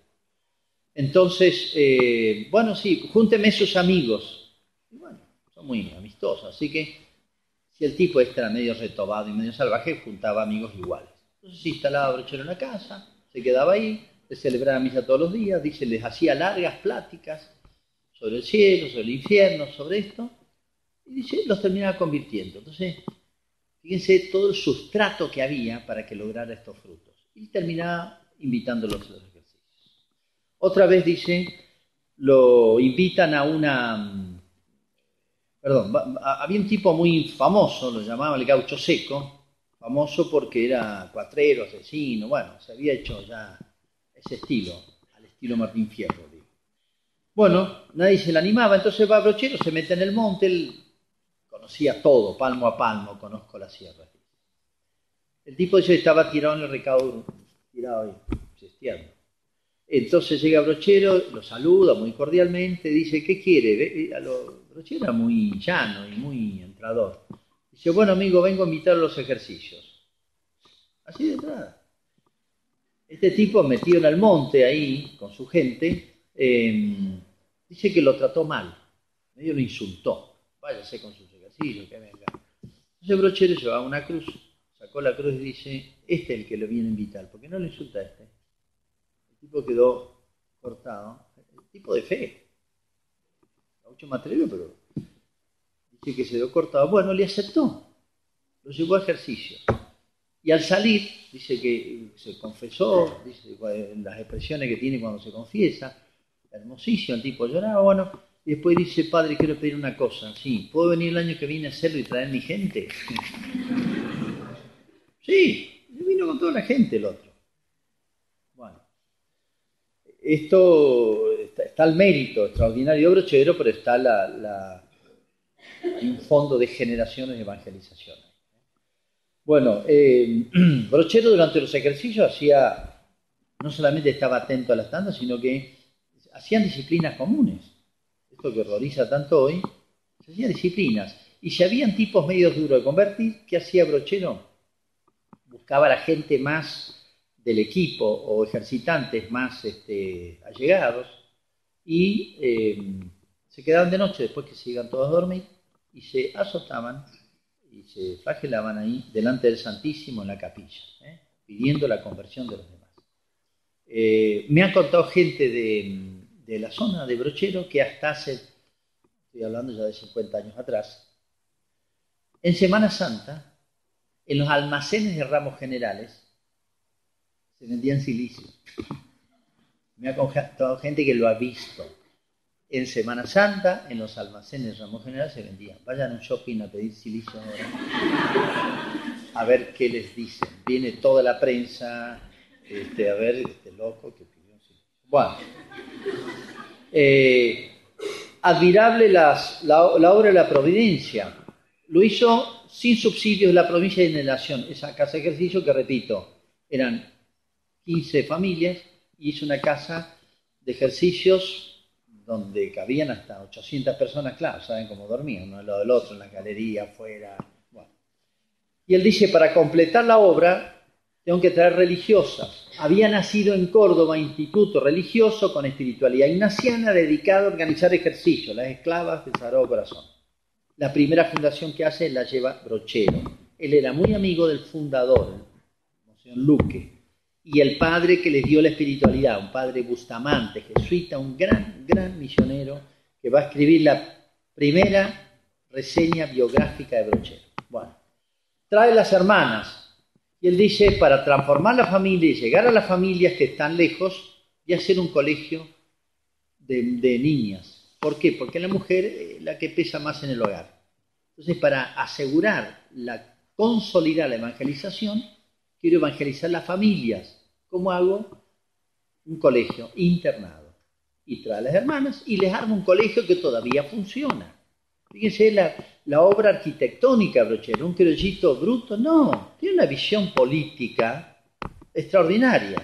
[SPEAKER 3] Entonces, sí, júnteme sus amigos. Y bueno, son muy amistosos, así que si el tipo era medio retobado y medio salvaje, juntaba amigos iguales. Entonces se instalaba Brochero en la casa, se quedaba ahí, le celebraba misa todos los días, dice, les hacía largas pláticas sobre el cielo, sobre el infierno, sobre esto, y dice, los terminaba convirtiendo. Entonces, fíjense todo el sustrato que había para que lograra estos frutos. Y terminaba invitándolos a los ejercicios. Otra vez dice, lo invitan a había un tipo muy famoso, lo llamaban el Gaucho Seco, famoso porque era cuatrero, asesino, bueno, se había hecho ya ese estilo, al estilo Martín Fierro, digo. Bueno, nadie se le animaba, entonces va Brochero, se mete en el monte, él conocía todo, palmo a palmo, conozco la sierra. El tipo ese estaba tirado en el recado, tirado ahí, siesteando. Entonces llega Brochero, lo saluda muy cordialmente, dice, ¿qué quiere? Brochero era muy llano y muy entrador. Dice, bueno amigo, vengo a invitar a los ejercicios. Así de entrada. Este tipo metido en el monte ahí, con su gente, dice que lo trató mal, medio lo insultó. Váyase con sus ejercicios, que venga. Entonces Brochero llevaba una cruz, sacó la cruz y dice, este es el que lo viene a invitar, ¿por qué no le insulta a este? El tipo quedó cortado, el tipo de fe, mucho más atrevido, pero dice que se quedó cortado. Bueno, le aceptó, lo llevó a ejercicio. Y al salir, dice que se confesó, dice las expresiones que tiene cuando se confiesa, hermosísimo, el tipo lloraba, bueno, y después dice, padre, quiero pedir una cosa, sí, ¿puedo venir el año que viene a hacerlo y traer mi gente? Sí, vino con toda la gente el otro. Bueno, esto está el mérito extraordinario de Brochero, pero está Hay un fondo de generaciones de evangelización. Bueno, Brochero durante los ejercicios no solamente estaba atento a las tandas, sino que hacían disciplinas comunes. Esto que horroriza tanto hoy, se hacían disciplinas. Y si habían tipos medios duros de convertir, ¿qué hacía Brochero? Buscaba a la gente más del equipo o ejercitantes más allegados y se quedaban de noche después que se iban todos a dormir y se azotaban y se flagelaban ahí delante del Santísimo en la capilla, pidiendo la conversión de los demás. Me han contado gente de la zona de Brochero que hasta estoy hablando ya de 50 años atrás, en Semana Santa, en los almacenes de ramos generales, se vendían silicios. Me ha contado gente que lo ha visto. En Semana Santa, en los almacenes de ramos generales se vendían. Vayan a un shopping a pedir silicio ahora. A ver qué les dicen. Viene toda la prensa, a ver, este loco que pidió un silicio. Bueno. Admirable la obra de la Providencia. Lo hizo sin subsidios de la provincia de Nación. Esa casa de ejercicio que, repito, eran 15 familias y hizo una casa de ejercicios donde cabían hasta 800 personas, claro, saben cómo dormían, uno al lado del otro, en la galería, afuera. Bueno. Y él dice, para completar la obra, tengo que traer religiosas. Había nacido en Córdoba instituto religioso con espiritualidad ignaciana dedicado a organizar ejercicios, las esclavas del Sagrado Corazón. La primera fundación que hace la lleva Brochero. Él era muy amigo del fundador, el Monseñor Luque, y el padre que les dio la espiritualidad, un padre Bustamante, jesuita, un gran misionero, que va a escribir la primera reseña biográfica de Brochero. Bueno, trae las hermanas, y él dice, para transformar la familia y llegar a las familias que están lejos, y hacer un colegio de niñas. ¿Por qué? Porque la mujer es la que pesa más en el hogar. Entonces, para asegurar consolidar la evangelización, quiero evangelizar las familias. ¿Cómo hago? Un colegio internado. Y trae a las hermanas y les arma un colegio que todavía funciona. Fíjense la obra arquitectónica, Brochero, un criollito bruto. No, tiene una visión política extraordinaria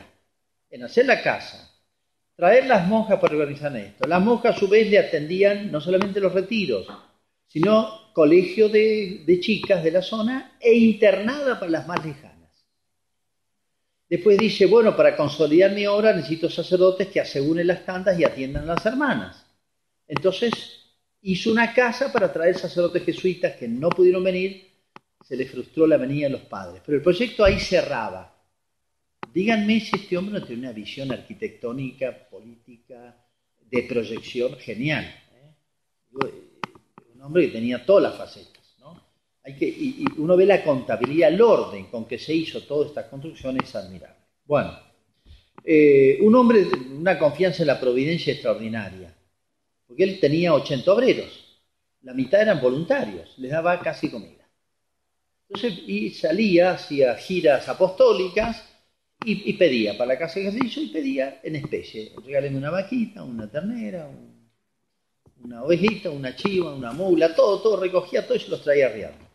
[SPEAKER 3] en hacer la casa. Traer las monjas para organizar esto. Las monjas a su vez le atendían no solamente los retiros, sino colegio de chicas de la zona e internada para las más lejanas. Después dice, bueno, para consolidar mi obra necesito sacerdotes que aseguren las tandas y atiendan a las hermanas. Entonces hizo una casa para traer sacerdotes jesuitas que no pudieron venir, se les frustró la venida de los padres. Pero el proyecto ahí cerraba. Díganme si este hombre no tiene una visión arquitectónica, política, de proyección genial. Un hombre que tenía todas las facetas, ¿no? Y uno ve la contabilidad, el orden con que se hizo toda esta construcción es admirable. Bueno, un hombre, una confianza en la providencia extraordinaria, porque él tenía 80 obreros, la mitad eran voluntarios, les daba casi comida. Entonces, y salía, hacía giras apostólicas, y pedía para la casa de ejercicio y pedía en especie. Regáleme una vaquita, una ternera, una ovejita, una chiva, una mula, todo recogía todo y se los traía arriando.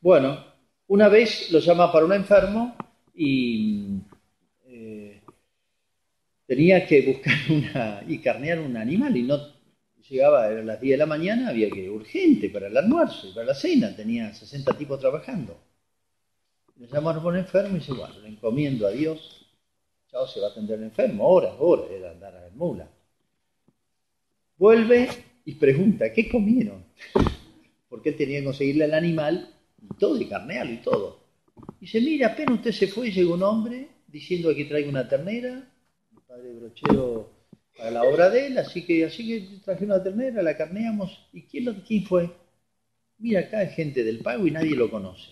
[SPEAKER 3] Bueno, una vez lo llama para un enfermo y tenía que buscar y carnear un animal y no llegaba a las 10 de la mañana, había que ir urgente para el almuerzo y para la cena, tenía 60 tipos trabajando. Le llamaron por un enfermo y dice, bueno, le encomiendo a Dios, chao, se va a atender el enfermo, horas, era andar a ver mula. Vuelve y pregunta, ¿qué comieron? Porque él tenía que conseguirle al animal y todo, y carnearlo y todo. Dice, mira, apenas usted se fue, llegó un hombre diciendo que traiga una ternera, el padre Brochero para la obra de él, así que traje una ternera, la carneamos. ¿Y quién fue? Mira, acá hay gente del pago y nadie lo conoce.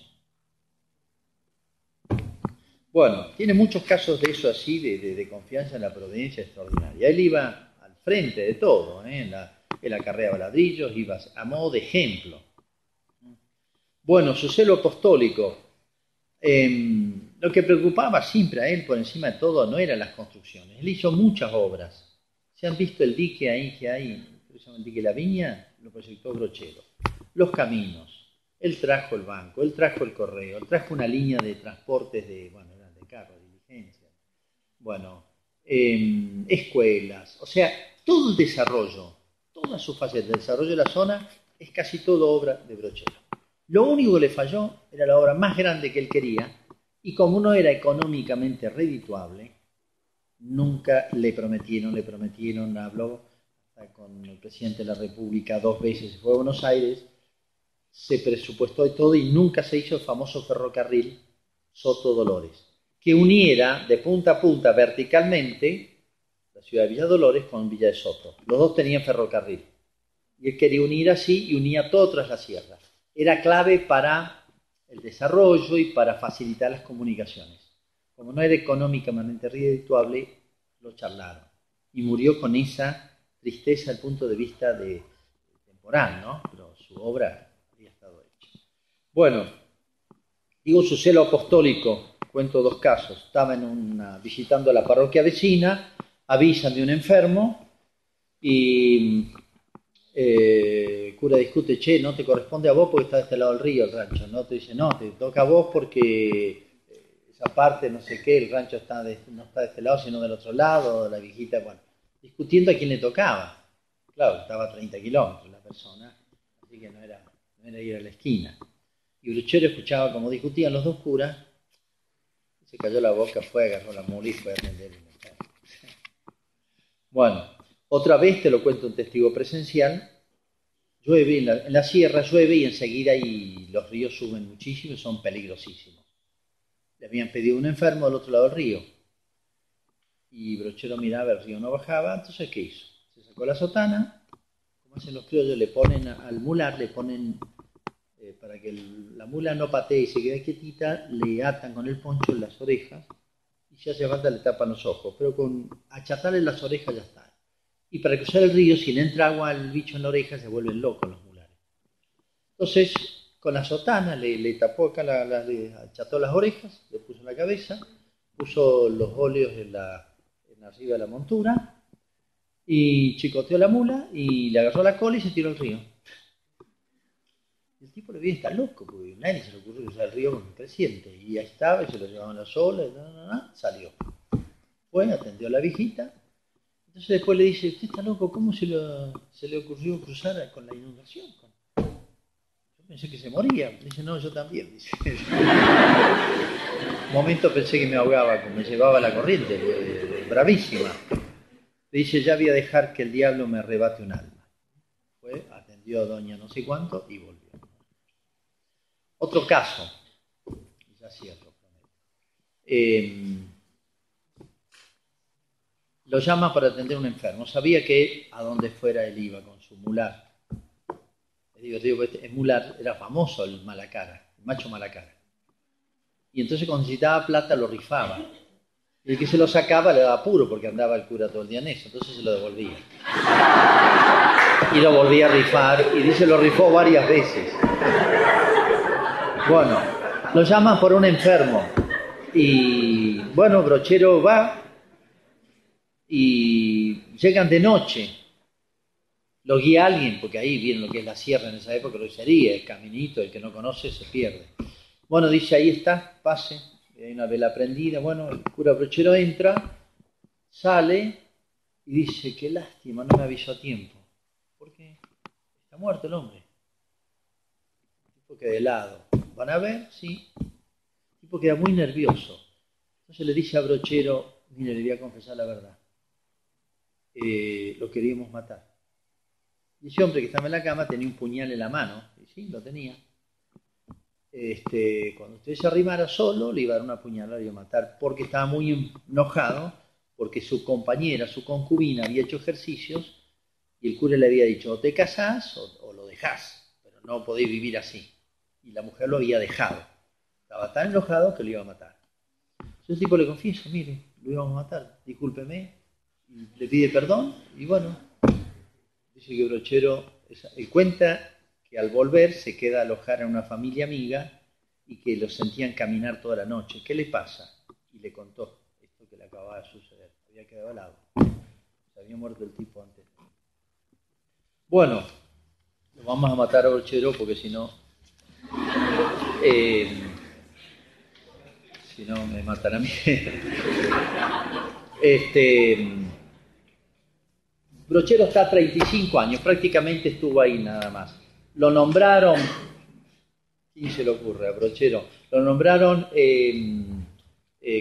[SPEAKER 3] Bueno, tiene muchos casos de eso así, de confianza en la providencia extraordinaria. Él iba al frente de todo, él acarreaba ladrillos, iba a modo de ejemplo. Bueno, su celo apostólico. Lo que preocupaba siempre a él por encima de todo no eran las construcciones. Él hizo muchas obras. ¿Se han visto el dique ahí que hay? ¿Se llama el dique La Viña? Lo proyectó Brochero. los caminos, él trajo el banco, él trajo el correo, él trajo una línea de transportes eran de carro, diligencia, escuelas, o sea, todo el desarrollo, toda su faceta de desarrollo de la zona es casi todo obra de Brochero. Lo único que le falló era la obra más grande que él quería, y como no era económicamente redituable, nunca le prometieron, habló con el presidente de la República 2 veces, se fue a Buenos Aires, se presupuestó y todo, y nunca se hizo el famoso ferrocarril Soto Dolores, que uniera de punta a punta verticalmente la ciudad de Villa Dolores con Villa de Soto. Los dos tenían ferrocarril. Y él quería unir así y unía todo tras la sierra. Era clave para el desarrollo y para facilitar las comunicaciones. Como no era económicamente redituable, lo charlaron. Y murió con esa tristeza desde el punto de vista temporal, ¿no? Pero su obra había estado hecha. Bueno, digo su celo apostólico, cuento 2 casos. Estaba visitando la parroquia vecina, avisan de un enfermo y el cura discute, no te corresponde a vos porque está de este lado del río el rancho, no, te dice, no, te toca a vos porque esa parte, no sé qué, el rancho no está de este lado sino del otro lado, la viejita, discutiendo a quién le tocaba. Claro, estaba a 30 kilómetros la persona, así que no era ir a la esquina. Y Brochero escuchaba como discutían los 2 curas, se cayó la boca, agarró la mula y fue a atender el enfermo. Bueno, otra vez te lo cuento un testigo presencial, llueve en la sierra, llueve y enseguida los ríos suben muchísimo y son peligrosísimos. Le habían pedido un enfermo al otro lado del río y Brochero miraba, el río no bajaba, entonces ¿qué hizo? Se sacó la sotana, como hacen los criollos, le ponen al mular, para que la mula no patee y se quede quietita, le atan con el poncho en las orejas y si hace falta le tapan los ojos, pero con achatarle las orejas ya está. Y para cruzar el río, si le entra agua al bicho en la oreja, se vuelven locos los mulares. Entonces, con la sotana le tapó acá, le acható las orejas, le puso en la cabeza, puso los óleos en arriba de la montura y chicoteó la mula y le agarró la cola y se tiró al río. El tipo le veía estar loco, porque nadie se le ocurrió cruzar el río con un creciente. Y ahí estaba, y se lo llevaban las olas, salió. Fue, atendió a la viejita. Entonces después le dice, usted está loco, ¿cómo se le ocurrió cruzar con la inundación? Yo pensé que se moría. Dice, no, yo también. Dice. Un momento pensé que me ahogaba, me llevaba la corriente, bravísima. Le dice, ya voy a dejar que el diablo me arrebate un alma. Fue, atendió a doña no sé cuánto y volvió. Otro caso, ya cierro, lo llama para atender a un enfermo. Sabía que a donde fuera él iba con su mular. Es divertido porque el mular era famoso, el malacara, el macho malacara. Y entonces cuando necesitaba plata lo rifaba. Y el que se lo sacaba le daba apuro porque andaba el cura todo el día en eso, entonces se lo devolvía. Y lo volvía a rifar, y dice, lo rifó varias veces. Bueno, lo llaman por un enfermo. Y bueno, Brochero va y llegan de noche. Lo guía alguien, porque ahí viene lo que es la sierra en esa época, lo que sería el caminito, el que no conoce se pierde. Bueno, dice, ahí está, pase, y hay una vela prendida. Bueno, el cura Brochero entra, sale y dice, qué lástima, no me avisó a tiempo. ¿Por qué? Está muerto el hombre. El tipo queda de lado. ¿Van a ver? Sí. El tipo queda muy nervioso. Entonces le dice a Brochero, mire, le voy a confesar la verdad. Lo queríamos matar. Y ese hombre que estaba en la cama tenía un puñal en la mano. Y sí, lo tenía. Cuando usted se arrimara solo, le iba a dar una puñalada y iba a matar. Porque estaba muy enojado, porque su compañera, su concubina, había hecho ejercicios y el cura le había dicho, o te casás o lo dejás, pero no podéis vivir así. Y la mujer lo había dejado. Estaba tan enojado que lo iba a matar. Entonces el tipo le confiesa, mire, lo íbamos a matar, discúlpeme, y le pide perdón, y bueno, dice que Brochero cuenta que al volver se queda a alojar en una familia amiga y que lo sentían caminar toda la noche. ¿Qué le pasa? Y le contó esto que le acababa de suceder. Había quedado helado. Se había muerto el tipo antes. Bueno, Lo vamos a matar a Brochero porque si no me matan a mí. Brochero está 35 años, prácticamente estuvo ahí nada más. Lo nombraron, ¿quién se le ocurre a Brochero? Lo nombraron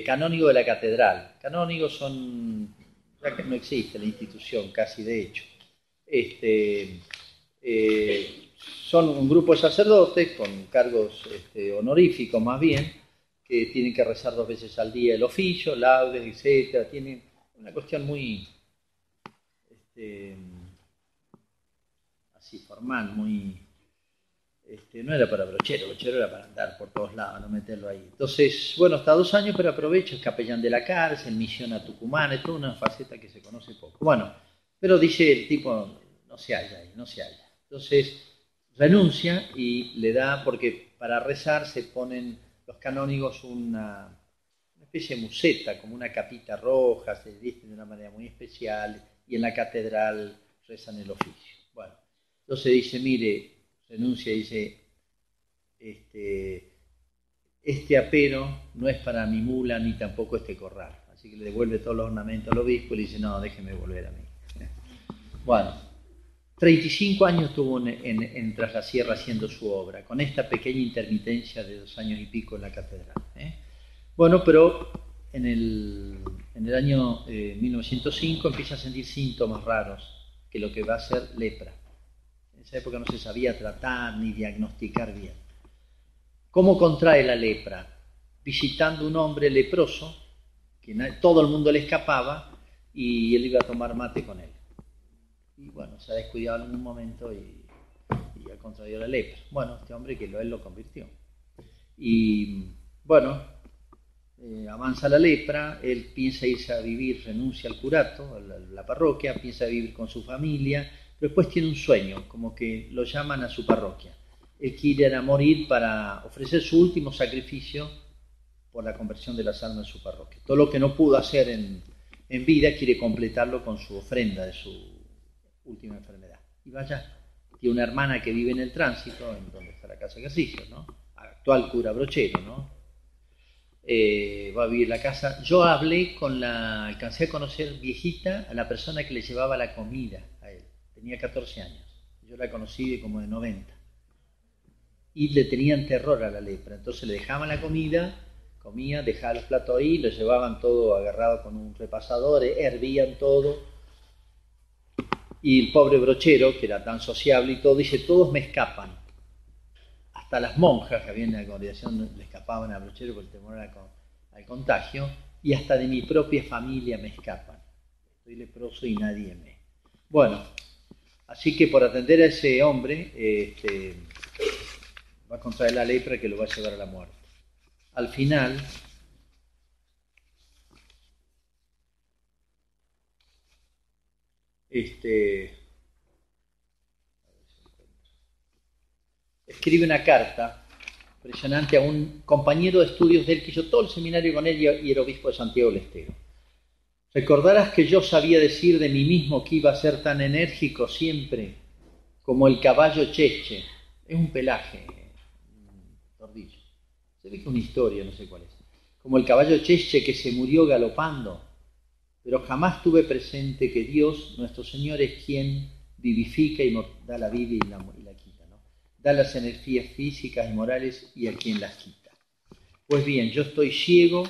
[SPEAKER 3] canónigo de la catedral. Canónigos son, ya que no existe la institución casi de hecho. Son un grupo de sacerdotes con cargos honoríficos más bien, que tienen que rezar 2 veces al día el oficio, laudes, etcétera. Tienen una cuestión muy así formal, muy no era para Brochero era para andar por todos lados, no meterlo ahí. Entonces, bueno, hasta 2 años, pero aprovecho, es capellán de la cárcel, misión a Tucumán, es toda una faceta que se conoce poco. Bueno, pero dice el tipo, no se halla ahí, no se halla. Entonces, renuncia y le da, porque para rezar se ponen los canónigos una especie de museta, como una capita roja, se visten de una manera muy especial, y en la catedral rezan el oficio. Bueno, entonces dice, mire, renuncia y dice, este apero no es para mi mula ni tampoco este corral. Así que le devuelve todos los ornamentos al obispo y le dice, no, déjeme volver a mí. Bueno, 35 años estuvo en Tras la Sierra haciendo su obra, con esta pequeña intermitencia de 2 años y pico en la catedral. Bueno, pero en el año 1905 empieza a sentir síntomas raros, que lo que va a ser lepra. En esa época no se sabía tratar ni diagnosticar bien. ¿Cómo contrae la lepra? Visitando un hombre leproso, que todo el mundo le escapaba, y él iba a tomar mate con él. Y bueno, se ha descuidado en un momento y ha contraído la lepra. Bueno, este hombre que él lo convirtió. Y bueno, avanza la lepra, él piensa irse a vivir, renuncia al curato, a la parroquia, piensa vivir con su familia, pero después tiene un sueño, como que lo llaman a su parroquia. Él quiere a morir para ofrecer su último sacrificio por la conversión de las almas en su parroquia. Todo lo que no pudo hacer en vida quiere completarlo con su ofrenda de su última enfermedad. Y vaya, tiene una hermana que vive en el tránsito, en donde está la casa de ejercicios, ¿no? Actual cura Brochero, ¿no? Va a vivir la casa. Yo alcancé a conocer viejita a la persona que le llevaba la comida a él. Tenía 14 años. Yo la conocí como de 90. Y le tenían terror a la lepra. Entonces le dejaban la comida, comía, dejaba los platos ahí, lo llevaban todo agarrado con un repasador, hervían todo. Y el pobre Brochero, que era tan sociable y todo, dice, todos me escapan. Hasta las monjas que había en la congregación le escapaban a Brochero por el temor al contagio, y hasta de mi propia familia me escapan. Estoy leproso y nadie me... Bueno, así que por atender a ese hombre, va a contraer la lepra que lo va a llevar a la muerte. Al final, escribe una carta impresionante a un compañero de estudios de él que hizo todo el seminario con él y era obispo de Santiago del Estero. Recordarás que yo sabía decir de mí mismo que iba a ser tan enérgico siempre como el caballo cheche. Es un pelaje, un tordillo. Se ve que es una historia, no sé cuál es. Como el caballo cheche que se murió galopando. Pero jamás tuve presente que Dios, nuestro Señor, es quien vivifica y da la vida y la quita, ¿no? Da las energías físicas y morales y a quien las quita. Pues bien, yo estoy ciego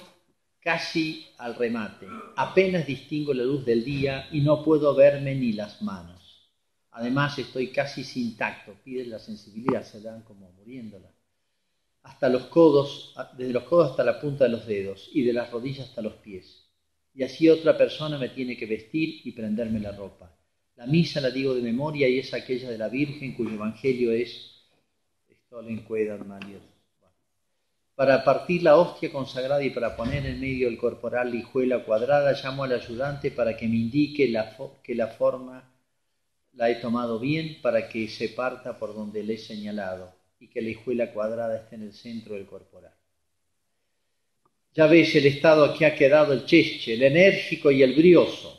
[SPEAKER 3] casi al remate. Apenas distingo la luz del día y no puedo verme ni las manos. Además estoy casi sin tacto. Pide la sensibilidad, se dan como muriéndola. Hasta los codos, desde los codos hasta la punta de los dedos y de las rodillas hasta los pies. Y así otra persona me tiene que vestir y prenderme la ropa. La misa la digo de memoria y es aquella de la Virgen cuyo evangelio es para partir la hostia consagrada y para poner en medio del corporal la hijuela cuadrada, llamo al ayudante para que me indique que la forma la he tomado bien para que se parta por donde le he señalado y que la hijuela cuadrada esté en el centro del corporal. Ya ves el estado que ha quedado el cheche, el enérgico y el brioso.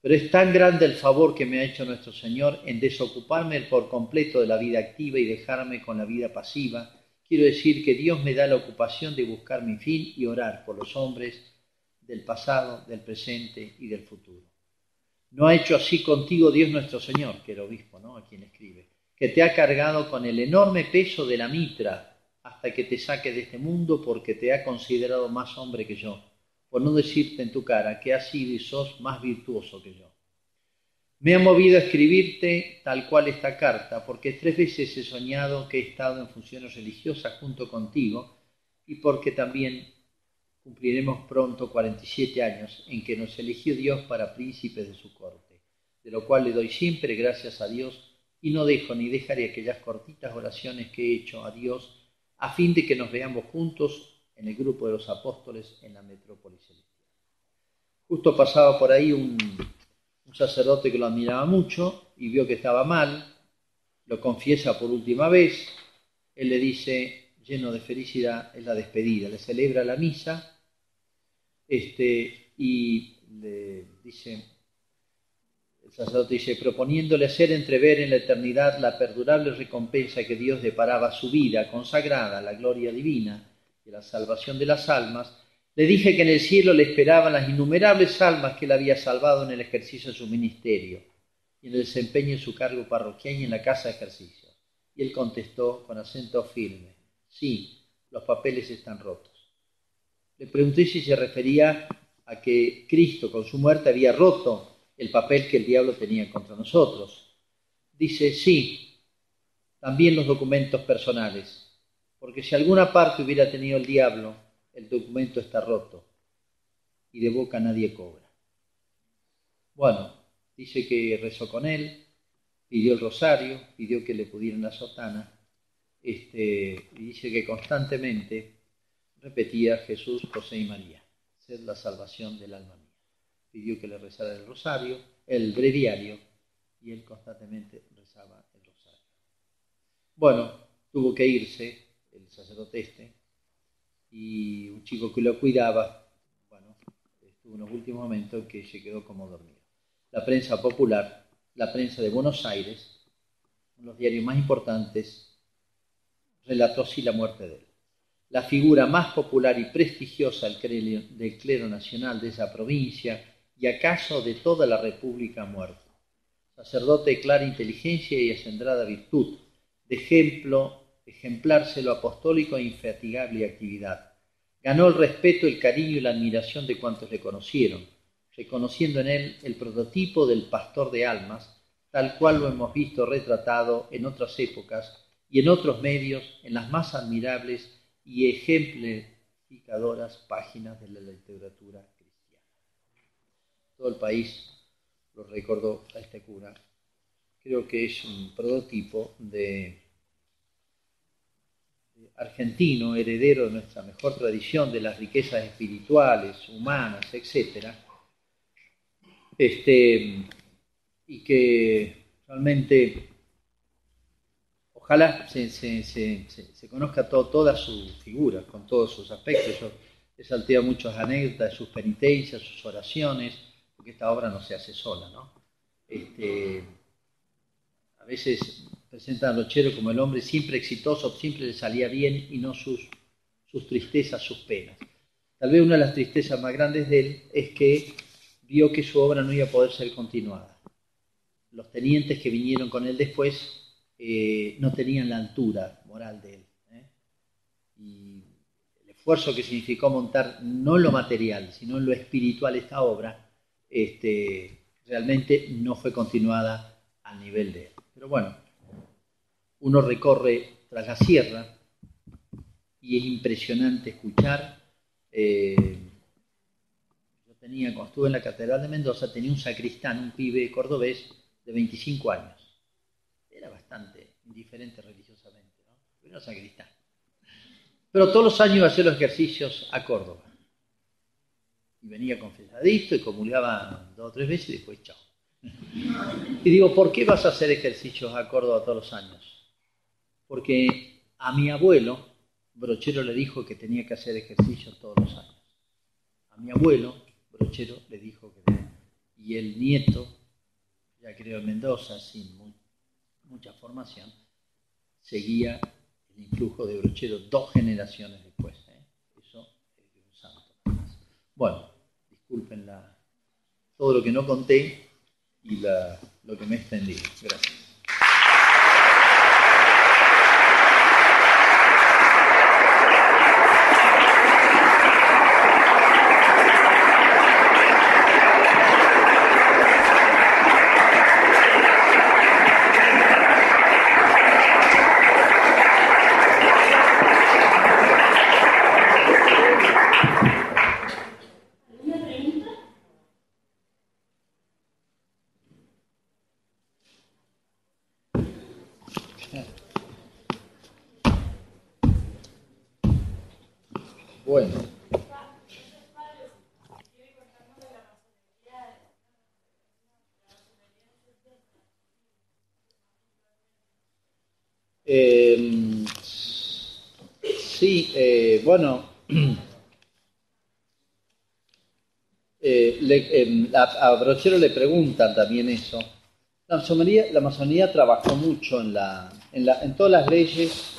[SPEAKER 3] Pero es tan grande el favor que me ha hecho nuestro Señor en desocuparme por completo de la vida activa y dejarme con la vida pasiva. Quiero decir que Dios me da la ocupación de buscar mi fin y orar por los hombres del pasado, del presente y del futuro. ¿No ha hecho así contigo Dios nuestro Señor, que era obispo, ¿no?, a quien escribe, que te ha cargado con el enorme peso de la mitra hasta que te saque de este mundo porque te ha considerado más hombre que yo, por no decirte en tu cara que has sido y sos más virtuoso que yo? Me ha movido a escribirte tal cual esta carta, porque 3 veces he soñado que he estado en funciones religiosas junto contigo y porque también cumpliremos pronto 47 años en que nos eligió Dios para príncipes de su corte, de lo cual le doy siempre gracias a Dios y no dejo ni dejaré aquellas cortitas oraciones que he hecho a Dios a fin de que nos veamos juntos en el grupo de los apóstoles en la metrópoli celestial. Justo pasaba por ahí un sacerdote que lo admiraba mucho y vio que estaba mal, lo confiesa por última vez, él le dice, lleno de felicidad, es la despedida, le celebra la misa, y le dice, el sacerdote dice, proponiéndole hacer entrever en la eternidad la perdurable recompensa que Dios deparaba a su vida consagrada a la gloria divina y a la salvación de las almas, le dije que en el cielo le esperaban las innumerables almas que él había salvado en el ejercicio de su ministerio y en el desempeño de su cargo parroquial y en la casa de ejercicio. Y él contestó con acento firme, sí, los papeles están rotos. Le pregunté si se refería a que Cristo con su muerte había roto el papel que el diablo tenía contra nosotros. Dice, sí, también los documentos personales, porque si alguna parte hubiera tenido el diablo, el documento está roto y de boca nadie cobra. Bueno, dice que rezó con él, pidió el rosario, pidió que le pudieran la sotana, y dice que constantemente repetía Jesús, José y María, sed la salvación del alma mía. Pidió que le rezara el rosario, el breviario, y él constantemente rezaba el rosario. Bueno, tuvo que irse el sacerdote y un chico que lo cuidaba, bueno, estuvo en los últimos momentos que se quedó como dormido. La prensa popular, la prensa de Buenos Aires, uno de los diarios más importantes, relató así la muerte de él. La figura más popular y prestigiosa del clero nacional de esa provincia y acaso de toda la República ha muerto. Sacerdote de clara inteligencia y acendrada virtud, de ejemplar celo apostólico e infatigable actividad. Ganó el respeto, el cariño y la admiración de cuantos le conocieron, reconociendo en él el prototipo del pastor de almas, tal cual lo hemos visto retratado en otras épocas y en otros medios en las más admirables y ejemplificadoras páginas de la literatura cristiana. Todo el país lo recordó a este cura. Creo que es un prototipo de argentino, heredero de nuestra mejor tradición, de las riquezas espirituales, humanas, etc. Y que realmente ojalá se conozca toda su figura, con todos sus aspectos. Yo he salteado muchas anécdotas de sus penitencias, sus oraciones, porque esta obra no se hace sola, ¿no? A veces presentan a Brochero como el hombre siempre exitoso, siempre le salía bien y no sus tristezas, sus penas. Tal vez una de las tristezas más grandes de él es que vio que su obra no iba a poder ser continuada. Los tenientes que vinieron con él después no tenían la altura moral de él. Y el esfuerzo que significó montar no en lo material, sino en lo espiritual esta obra, realmente no fue continuada al nivel de él. Pero bueno, uno recorre tras la sierra y es impresionante escuchar. Cuando estuve en la Catedral de Mendoza, tenía un sacristán, un pibe cordobés de 25 años. Era bastante indiferente religiosamente, ¿no? Pero era sacristán. Pero todos los años iba a hacer los ejercicios a Córdoba. Y venía confesadito y comulgaba 2 o 3 veces y después chao. Y digo, ¿por qué vas a hacer ejercicios a Córdoba todos los años? Porque a mi abuelo, Brochero le dijo que tenía que hacer ejercicios todos los años. A mi abuelo, Brochero le dijo que tenía. y el nieto, ya creo en Mendoza, sin mucha formación, seguía el influjo de Brochero 2 generaciones después. Eso es de un santo. Bueno, disculpen todo lo que no conté y lo que me he extendido. Gracias. Bueno. Sí, bueno, a Brochero le preguntan también eso. La masonería trabajó mucho en todas las leyes.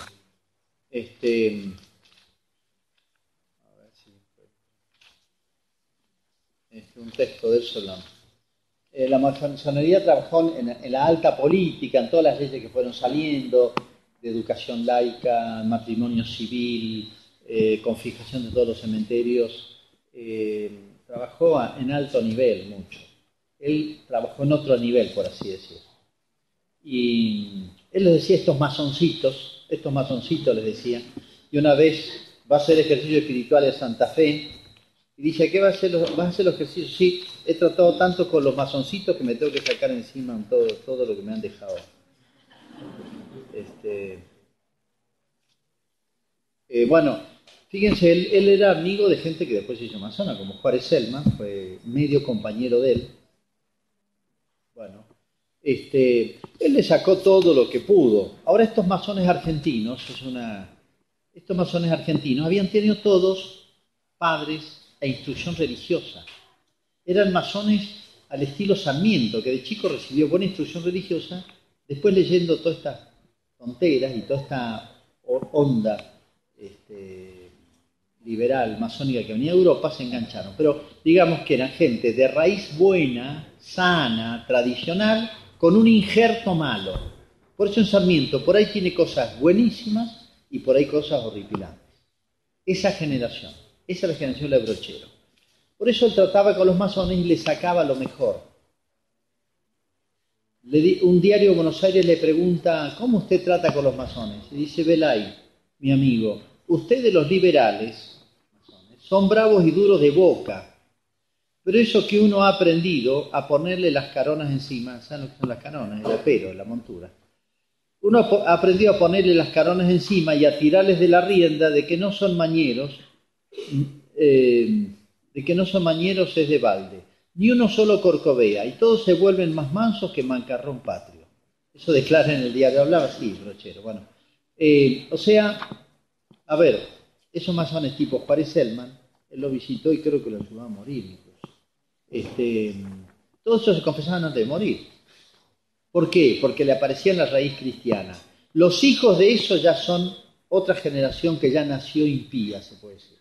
[SPEAKER 3] A ver si un texto de eso. La masonería trabajó en la alta política, en todas las leyes que fueron saliendo, de educación laica, matrimonio civil, confiscación de todos los cementerios. Trabajó en alto nivel mucho. Él trabajó en otro nivel, por así decirlo. Y él les decía estos masoncitos les decía, y una vez va a hacer ejercicio espiritual en Santa Fe, y dice, ¿qué vas a hacer los ejercicios? Sí, he tratado tanto con los masoncitos que me tengo que sacar encima todo lo que me han dejado. Bueno, fíjense, él era amigo de gente que después se hizo masona, como Juárez Selma, fue medio compañero de él. Bueno, él le sacó todo lo que pudo. Ahora estos masones argentinos, habían tenido todos padres e instrucción religiosa. Eran masones al estilo Sarmiento, que de chico recibió buena instrucción religiosa, después leyendo todas estas tonteras y toda esta onda liberal, masónica que venía de Europa, se engancharon. Pero digamos que eran gente de raíz buena, sana, tradicional, con un injerto malo. Por eso en Sarmiento, por ahí tiene cosas buenísimas y por ahí cosas horripilantes. Esa generación, esa es la generación de Brochero. Por eso él trataba con los masones y le sacaba lo mejor. Un diario de Buenos Aires le pregunta, ¿cómo usted trata con los masones? Y dice, Belay, mi amigo, ustedes los liberales son bravos y duros de boca, pero eso que uno ha aprendido a ponerle las caronas encima, ¿saben lo que son las caronas? El apero, la montura. Uno ha aprendido a ponerle las caronas encima y a tirarles de la rienda de que no son mañeros, es de balde. Ni uno solo corcovea, y todos se vuelven más mansos que mancarrón patrio. Eso declara en el diario, hablaba así, Brochero. Bueno, o sea, a ver, esos masones tipo Juárez Selman, él lo visitó y creo que lo ayudó a morir incluso. Todos ellos se confesaban antes de morir. ¿Por qué? Porque le aparecía en la raíz cristiana. Los hijos de eso ya son otra generación que ya nació impía, se puede decir.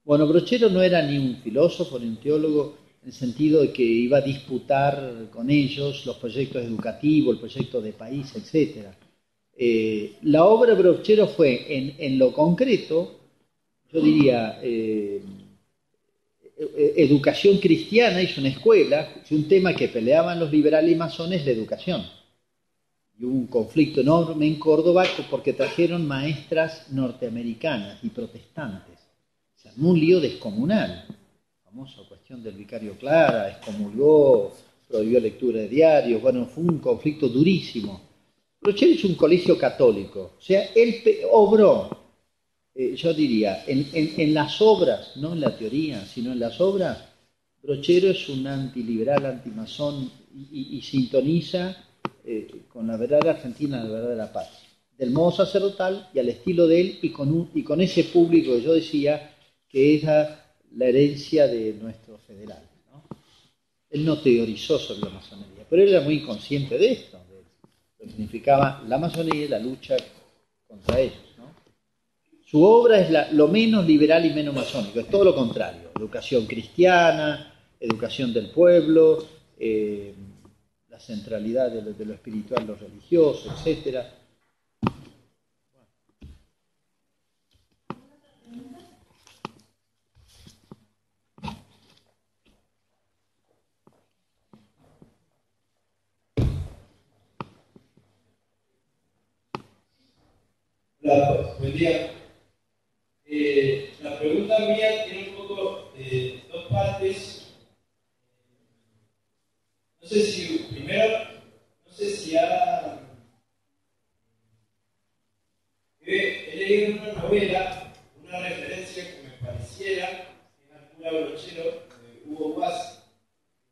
[SPEAKER 3] Bueno, Brochero no era ni un filósofo ni un teólogo en el sentido de que iba a disputar con ellos los proyectos educativos, el proyecto de país, etc. La obra de Brochero fue, en lo concreto, yo diría, educación cristiana, hizo una escuela, un tema que peleaban los liberales y masones, la educación. Y hubo un conflicto enorme en Córdoba porque trajeron maestras norteamericanas y protestantes. Se armó un lío descomunal. La famosa cuestión del vicario Clara, excomulgó, prohibió lectura de diarios. Bueno, fue un conflicto durísimo. Brochero hizo un colegio católico. O sea, él obró, yo diría, en las obras, no en la teoría, sino en las obras. Brochero es un antiliberal, antimasón y sintoniza con la verdad argentina, la verdad de la paz, del modo sacerdotal y al estilo de él y con ese público que yo decía que es la herencia de nuestros federales, ¿no? Él no teorizó sobre la masonería, pero él era muy consciente de esto, de lo que significaba la masonería y la lucha contra ellos, ¿no? Su obra es lo menos liberal y menos masónico, es todo lo contrario: educación cristiana, educación del pueblo, la centralidad de lo espiritual, lo religioso, etc.
[SPEAKER 5] Hola, pues, buen día. La pregunta mía tiene un poco dos partes. No sé si, primero, he leído en una novela una referencia que me pareciera en la cura brochero de Hugo Boss.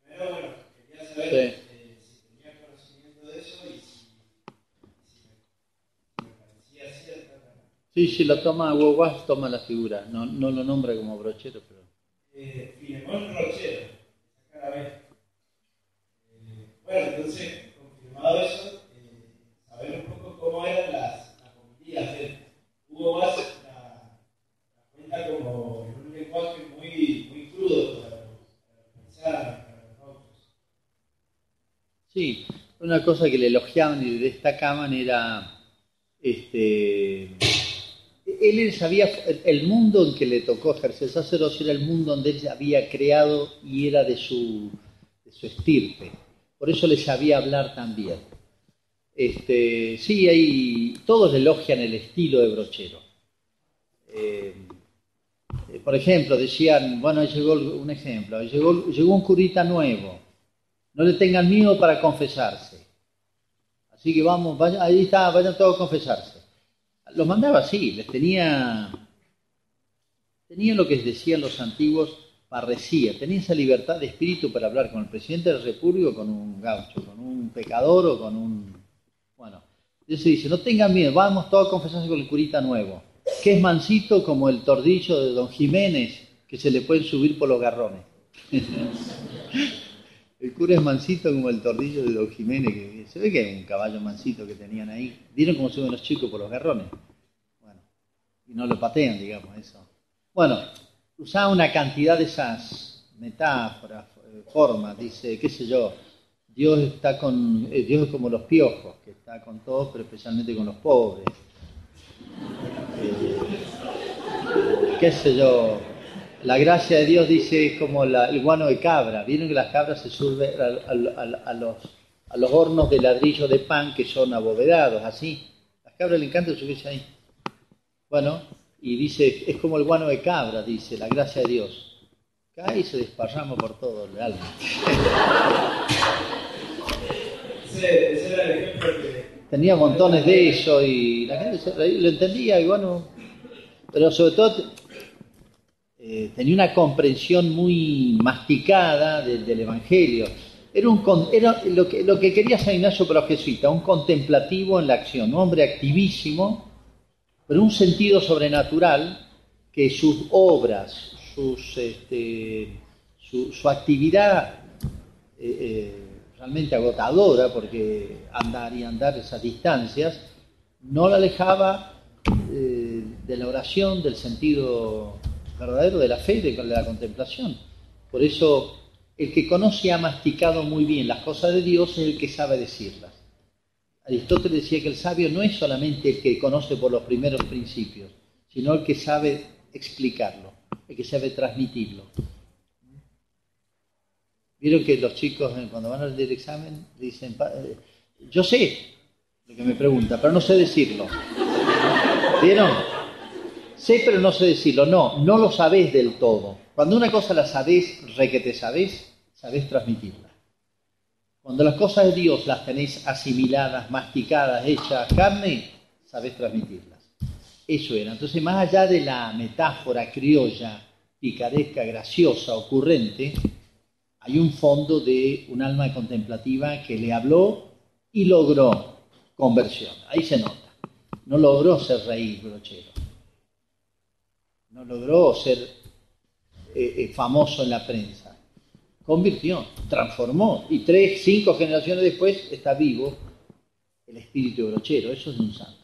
[SPEAKER 5] Primero, bueno, quería saber si tenía conocimiento de eso y si me parecía cierta.
[SPEAKER 3] Sí, lo toma Hugo Boss, toma la figura, no lo nombra como brochero, pero...
[SPEAKER 5] Filemón Rochero, saca la vez. Bueno, entonces, confirmado eso, saber un poco cómo eran las homilías de él. Hugo Boss la cuenta como en un lenguaje muy crudo para pensar, para los otros.
[SPEAKER 3] Sí, una cosa que le elogiaban y le destacaban era, él sabía, el mundo en que le tocó ejercer sacerdocio era el mundo donde él había creado y era de su estirpe. Por eso le sabía hablar tan bien. Sí, todos le elogian el estilo de brochero. Por ejemplo, decían, bueno, llegó un ejemplo, llegó un curita nuevo, no le tengan miedo para confesarse. Así que vamos, ahí está, vayan todos a confesarse. Los mandaba así, les tenía lo que decían los antiguos, parresía, tenía esa libertad de espíritu para hablar con el presidente de la República o con un gaucho, con un pecador o con un... Bueno, eso dice, no tengan miedo, vamos todos a confesarse con el curita nuevo, que es mansito como el tordillo de Don Jiménez, que se le pueden subir por los garrones. El cura es mansito como el tordillo de Don Jiménez, que se ve que es un caballo mansito que tenían ahí. ¿Vieron cómo suben los chicos por los garrones? Bueno, y no lo patean, digamos, eso. Bueno, usaba una cantidad de esas metáforas, formas, dice, qué sé yo, Dios es como los piojos, que está con todos, pero especialmente con los pobres. Qué sé yo, la gracia de Dios, dice, es como el guano de cabra. Vieron que las cabras se suben a los hornos de ladrillo de pan que son abovedados, así. A las cabras les encanta subirse ahí. Bueno, y dice, es como el guano de cabra, dice, la gracia de Dios. Cae y se desparrama por todo el alma.
[SPEAKER 5] Ese era el ejemplo que...
[SPEAKER 3] Tenía montones de eso y la gente lo entendía y bueno, pero sobre todo tenía una comprensión muy masticada del Evangelio. Era lo que quería San Ignacio para los jesuitas, un contemplativo en la acción, un hombre activísimo, pero un sentido sobrenatural que sus obras, su actividad realmente agotadora, porque andar esas distancias, no la alejaba de la oración, del sentido verdadero de la fe, de la contemplación. Por eso, el que conoce y ha masticado muy bien las cosas de Dios es el que sabe decirlas. Aristóteles decía que el sabio no es solamente el que conoce por los primeros principios, sino el que sabe explicarlo, el que sabe transmitirlo. Vieron que los chicos cuando van a leer el examen dicen, yo sé lo que me pregunta, pero no sé decirlo. ¿Vieron? Sé, pero no sé decirlo. No lo sabés del todo. Cuando una cosa la sabés, requete sabés transmitirla. Cuando las cosas de Dios las tenéis asimiladas, masticadas, hechas carne, sabés transmitirlas. Eso era. Entonces, más allá de la metáfora criolla, picaresca, graciosa, ocurrente, hay un fondo de un alma contemplativa que le habló y logró conversión. Ahí se nota. No logró ser rey brochero. No logró ser famoso en la prensa. convirtió, transformó. Y 3, 5 generaciones después está vivo el espíritu de Brochero. Eso es de un santo.